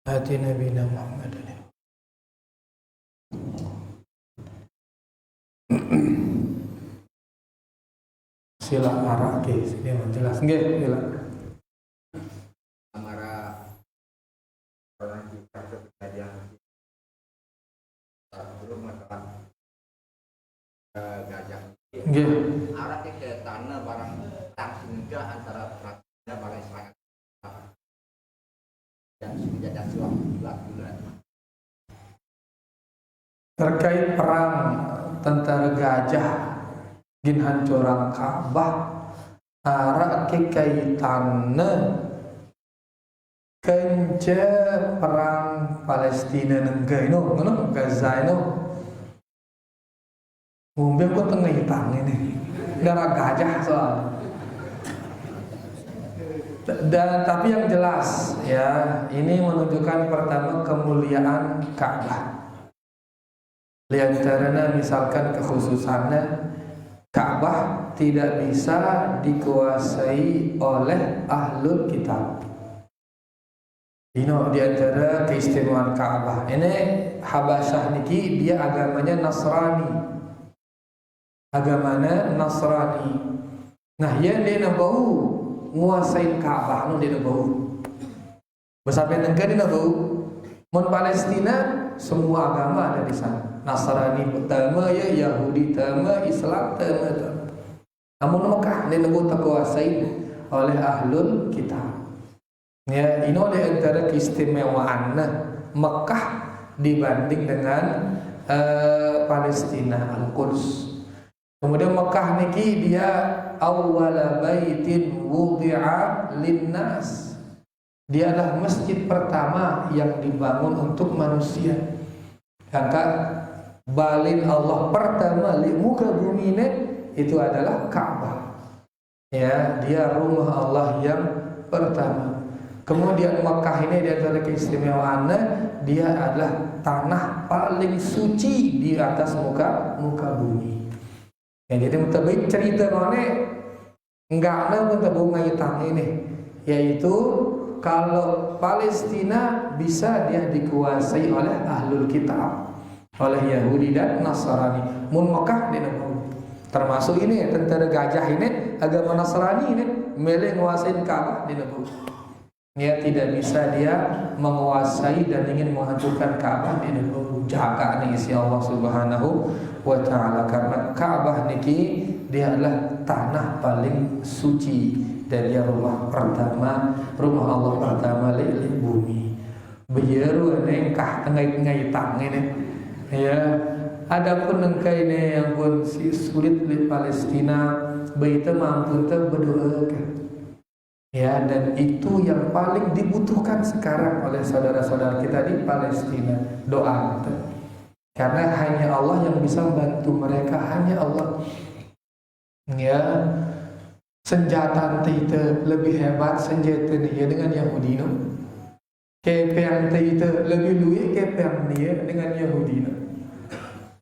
hati Nabi Muhammad. Sila arah ke sini jelas nggih sila. Arah ke tanah barang tangsinga antara peraturannya barang serangan dan menjajah bulan terkait perang tentara gajah gin hancuran Ka'bah arah ke kaitanna kenca perang Palestina nenggaino ngono Gaza ino mungkin kok tengah hitam ini darah gajah soal dan tapi yang jelas ya ini menunjukkan pertama kemuliaan Ka'bah. Lihat karena misalkan kekhususannya Ka'bah tidak bisa dikuasai oleh ahlul kitab. Ini di antara keistimewaan Ka'bah. Ini Habasyah niki dia agamanya Nasrani. Agamanya Nasrani. Nah, yang dia nak bau nguasain Ka'bah, nu dia nak bau. Bersampai negara dia nak bau. Mun Palestina semua agama ada di sana. Nasrani pertama ya, Yahudi pertama, Islam pertama. Namun Mekah dia nak bau terkuasai oleh ahlul kitab. Ya, ini di antara keistimewaan Mekah dibanding dengan Palestina, Al-Quds. Kemudian Mekah niki dia awwala baitin wudi'a linnas. Dia adalah masjid pertama yang dibangun untuk manusia. Angka balin Allah pertama di muka bumi ini itu adalah Ka'bah. Ya, dia rumah Allah yang pertama. Kemudian Mekah ini di antara keistimewaannya dia adalah tanah paling suci di atas muka bumi. Ya, jadi terbaik cerita mana enggak ada pun terbunga hitam ini, yaitu kalau Palestina bisa dia dikuasai oleh ahlul kitab, oleh Yahudi dan Nasrani. Mun Mekah dia termasuk ini tentara gajah ini agama Nasrani ini milih menguasai Ka'bah di negeri. Dia tidak bisa dia menguasai dan ingin menghancurkan Ka'bah di negeri. Jaga nih isi Allah Subhanahu wa taala, karena Ka'bah niki dia adalah tanah paling suci dan dia rumah pertama, rumah Allah pertama di bumi. Bejeru nengkah ngai tang ini. Ya, adapun nengkai ini yang pun si sulit di Palestina, beita mampu berdoa. Ya, dan itu yang paling dibutuhkan sekarang oleh saudara-saudara kita di Palestina, doa. Karena hanya Allah yang bisa membantu mereka, hanya Allah. Ya, senjata itu lebih hebat senjata dia dengan Yahudi. Kepeng itu lebih luas kepeng dia dengan Yahudi.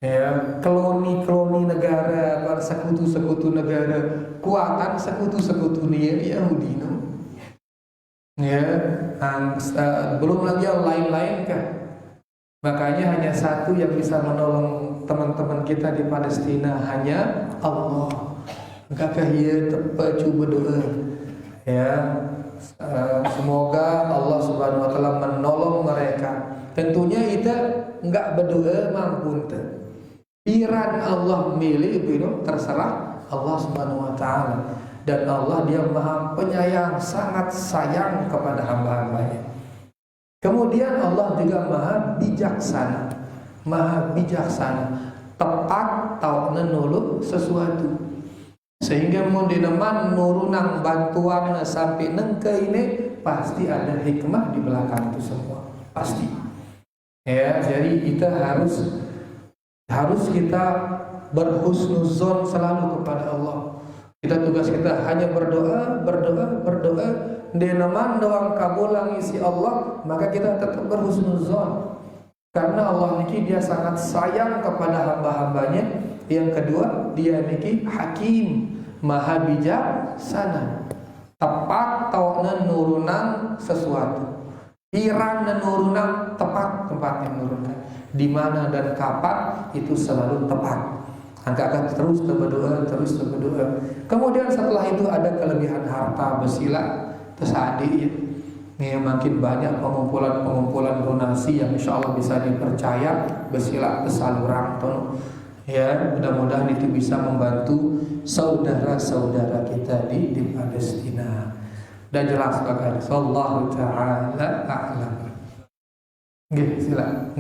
Ya, kloni negara, sekutu negara, kuatan sekutu dia Yahudi. Ya, belum lagi yang lain-lain kan. Makanya hanya satu yang bisa menolong teman-teman kita di Palestina, hanya Allah. Maka ia terpacu berdoa. Ya, semoga Allah Subhanahu wa taala menolong mereka. Tentunya kita enggak berdoa mampu. Piran Allah milih itu terserah Allah Subhanahu wa taala. Dan Allah dia maha penyayang, sangat sayang kepada hamba-hambanya. Kemudian Allah juga maha bijaksana. Tepat tahu menulung sesuatu. Sehingga mau dineman nurunang bantuan sampai nengke ini pasti ada hikmah di belakang itu semua. Pasti. Ya, jadi kita harus kita berhusnuzon selalu kepada Allah. Tugas kita hanya berdoa. Denaman doang kabulang isi Allah, maka kita tetap berhusnuzon. Karena Allah niki dia sangat sayang kepada hamba-hambanya. Yang kedua, dia niki hakim, maha bijaksana. Tepat tau nurunan sesuatu. Iran nurunan tepat tempatnya menurunkan. Di mana dan kapan itu selalu tepat. Angkat terus berdoa. Kemudian setelah itu ada kelebihan harta bersila tersadik. Ini makin banyak pengumpulan donasi yang insya Allah bisa dipercaya bersila tersalurang. Ya, mudah-mudahan itu bisa membantu saudara-saudara kita di Palestina. Dan jelas sekali. Sallallahu taala a'lam. Nggih, silakan.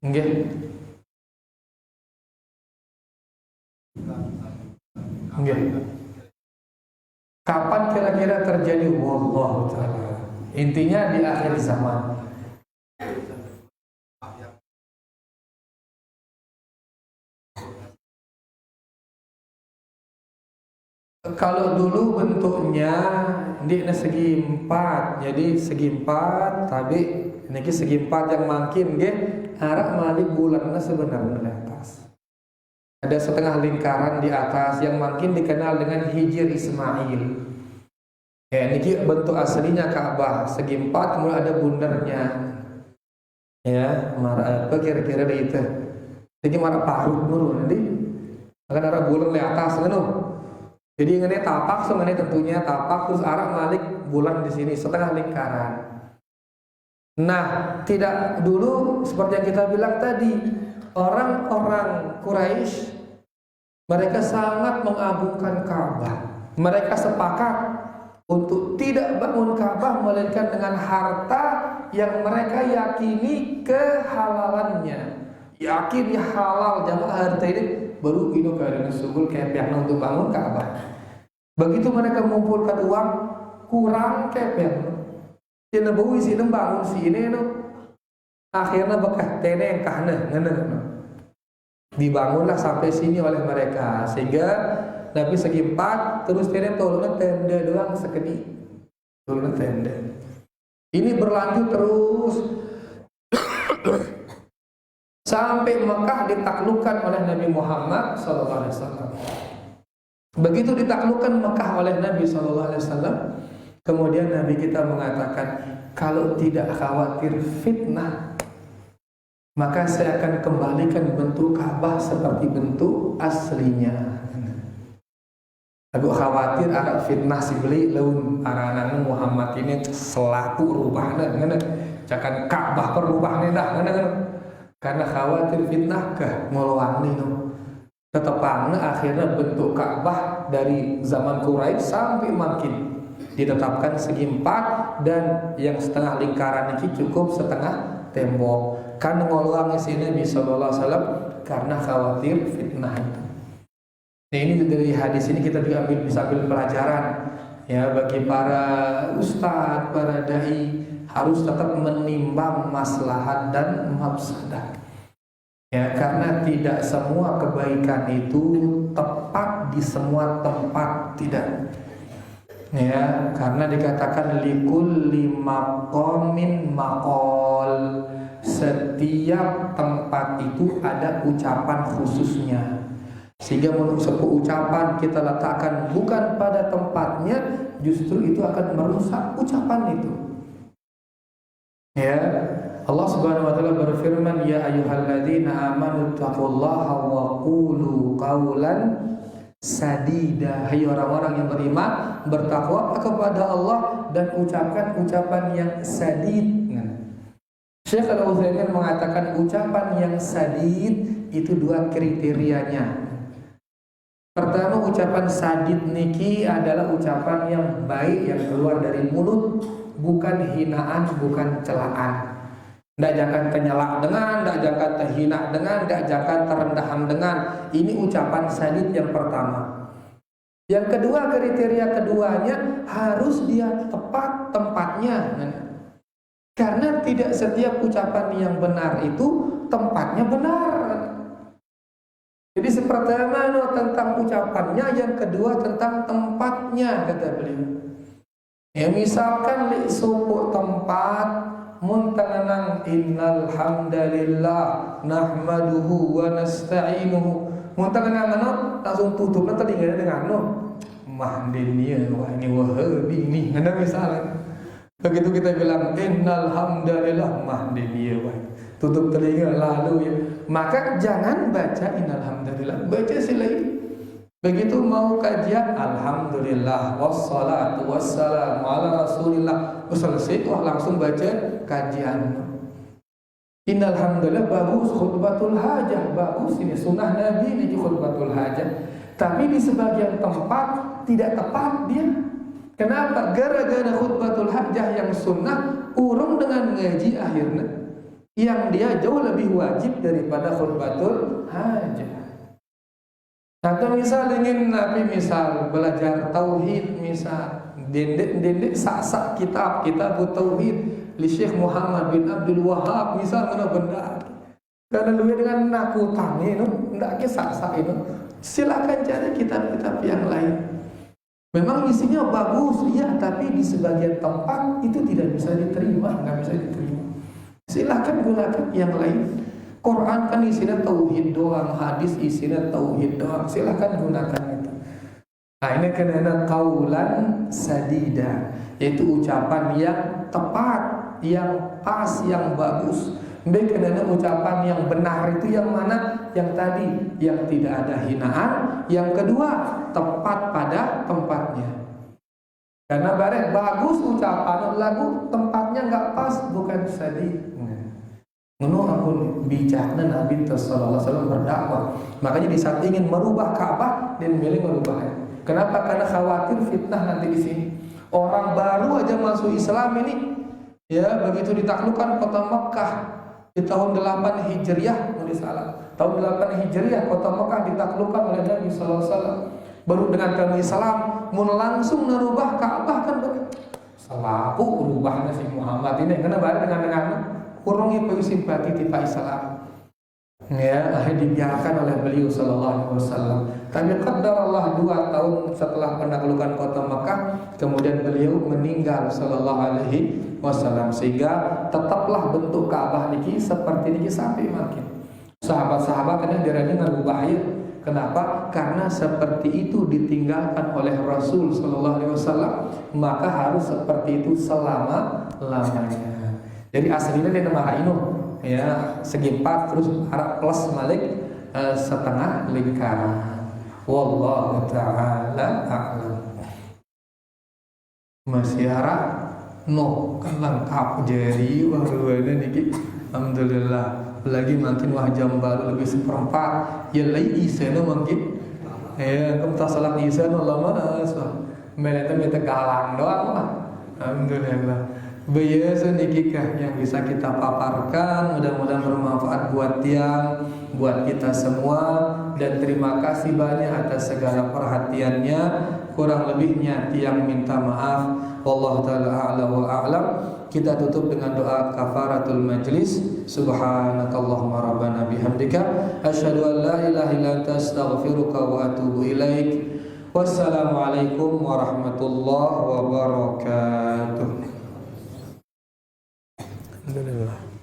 Nggih. Kapan kira-kira terjadi? Wallahu ta'ala. Intinya di akhir zaman. Kalau dulu bentuknya di segi empat, jadi segi empat, tapi ini segi empat yang makin arah malik bulannya sebenarnya atas. Ada setengah lingkaran di atas yang makin dikenal dengan Hijr Ismail. Ya, ini bentuk aslinya Ka'bah segi 4, kemudian ada bundarnya. Ya, apa kira-kira itu. Jadi marah parut nurun nanti. Akan ada bulan di atas kan. Jadi ngene tapak, ngene tentunya tapak, terus arah malik bulan di sini setengah lingkaran. Nah, tidak dulu seperti yang kita bilang tadi, orang-orang Quraisy mereka sangat mengagungkan Ka'bah. Mereka sepakat untuk tidak bangun Ka'bah melainkan dengan harta yang mereka yakini kehalalannya. Yakin halal jamaah harta ini baru ino keadaan sugul kepek untuk bangun Ka'bah. Begitu mereka mengumpulkan uang kurang kepek. Dia bawa isi bangun si ini no. Akhirnya bekas teneng kahna ngene. Dibangunlah sampai sini oleh mereka sehingga Nabi segi 4 terus teneng tolongnya tenda doang sekedi. Tolongnya tenda. Ini berlanjut terus sampai Mekah ditaklukkan oleh Nabi Muhammad SAW. Begitu ditaklukkan Mekah oleh Nabi SAW, kemudian Nabi kita mengatakan, kalau tidak khawatir fitnah, maka saya akan kembalikan bentuk Ka'bah seperti bentuk aslinya. Aku khawatir ada fitnah si beli laun anak Muhammad ini selaku rubahnya, jangan Ka'bah perubahnya dah, karena khawatir fitnah ke ngoluang nih no. Tetapnya akhirnya bentuk Ka'bah dari zaman Quraisy sampai makin ditetapkan segi 4 dan yang setengah lingkaran ini cukup setengah tembok. Kan ngoluang sini Nabi sallallahu alaihi wasallam karena khawatir fitnah itu. Nah, ini dari hadis ini kita juga bisa ambil pelajaran ya bagi para ustadz, para dai harus tetap menimbang maslahat dan mafsadah. Ya, karena tidak semua kebaikan itu tepat di semua tempat, tidak. Ya, karena dikatakan likulli maqamin maqal. Setiap tempat itu ada ucapan khususnya. Sehingga menurut sebuah ucapan kita letakkan bukan pada tempatnya, justru itu akan merusak ucapan itu. Ya, Allah Subhanahu wa taala berfirman, ya ayyuhalladzina amanu taqullaha wa qulu qawlan sadida. Hai orang-orang yang beriman, bertakwa kepada Allah dan ucapkan ucapan yang sadid. Syekh Al-Utsaimin mengatakan ucapan yang sadid itu 2 kriterianya. Pertama, ucapan sadid niki adalah ucapan yang baik yang keluar dari mulut, bukan hinaan, bukan celaan. Tidak jangan kenyalak dengan, tidak jangan terhina dengan, tidak jangan terendahan dengan. Ini ucapan sadid yang pertama. Yang kedua, kriteria keduanya harus dia tepat tempatnya. Karena tidak setiap ucapan yang benar itu tempatnya benar. Jadi pertama tentang ucapannya, yang kedua tentang tempatnya, kata beliau. Ya, misalkan di suku tempat muntananang innal hamdalillah nahmaduhu wa nasta'inuhu. Muntananang langsung tutupnya telinga dengan mahdiniya wah ini wahabi ini. Ada misalnya. Begitu kita bilang innal hamdalillah mahdiniya wah. Tutup telinga lalu ya. Maka jangan baca innal hamdalillah, baca selain. Begitu mau kajian alhamdulillah wassalatu wassalamu ala rasulillah, selesai wah langsung baca kajian. Innal hamdalillah bagus khutbatul hajah, bagus ini sunnah Nabi ini khutbatul hajah. Tapi di sebagian tempat tidak tepat dia. Kenapa? Gara-gara khutbatul hajah yang sunnah urung dengan ngaji akhirnya yang dia jauh lebih wajib daripada khutbatul hajah. Atau misal ingin Nabi misal belajar tauhid, misal dendek sak kitab tauhid li Syekh Muhammad bin Abdul Wahhab misal mana benda. Karena lebih dengan nakutang itu ndak ke sak itu. Silakan cari kitab-kitab yang lain. Memang isinya bagus, iya, tapi di sebagian tempat itu tidak bisa diterima, nggak bisa diterima. Silakan gunakan yang lain. Quran kan isinya tauhid doang, hadis isinya tauhid doang. Silahkan gunakan itu. Nah, ini kena qaulan sadida, yaitu ucapan yang tepat, yang pas, yang bagus. Ini kena ucapan yang benar itu yang mana? Yang tadi, yang tidak ada hinaan. Yang kedua, tepat pada tempatnya. Karena bareng bagus ucapan lagu, tempatnya nggak pas, bukan sadid. Menurut aku bijaknya Nabi Sallallahu Alaihi Wasallam berdakwah. Makanya di saat ingin merubah Ka'bah, dia memilih merubahnya. Kenapa? Karena khawatir fitnah nanti di sini. Orang baru aja masuk Islam ini, ya begitu ditaklukkan kota Mekah di tahun 8 Hijriah, tahun 8 Hijriah kota Mekah ditaklukkan oleh Nabi Sallallahu Alaihi Wasallam. Baru dengan kami Islam, mau langsung merubah Ka'bah kan begitu. Selaku rubahnya si Muhammad ini, karena bareng dengan kurangnya simpati tipe Islam. Ya, akhirnya dibiarkan oleh beliau Sallallahu Alaihi Wasallam. Tapi qadar Allah 2 tahun setelah penaklukan kota Mekah, kemudian beliau meninggal Sallallahu Alaihi Wasallam. Sehingga tetaplah bentuk Ka'bah niki seperti niki sampai makin. Sahabat-sahabat kadang dirani ngubah ya. Kenapa? Karena seperti itu ditinggalkan oleh Rasul Sallallahu Alaihi Wasallam, maka harus seperti itu selama-lamanya. Jadi aslinya dia nama Ainun, ya segi 4 terus arah plus malik setengah lingkaran. Wallahu ta'ala a'lam. Masih arah no kan lengkap jadi waduh niki alhamdulillah. Lagi makin wah jam baru lebih 1/4 ya lagi isena mungkin ya kamu tak salat isena lama meleta meta galang doang lah. Alhamdulillah. Biasa nikah yang bisa kita paparkan, mudah-mudahan bermanfaat buat buat kita semua, dan terima kasih banyak atas segala perhatiannya. Kurang lebihnya tiang minta maaf. Wallahu taala a'la wa a'lam. Kita tutup dengan doa kafaratul majlis. Subhanakallahumma rabbana bihamdika asyhadu an la ilaha illa anta astaghfiruka wa atubu ilaik. Wassalamualaikum warahmatullahi wabarakatuh. Alhamdulillah.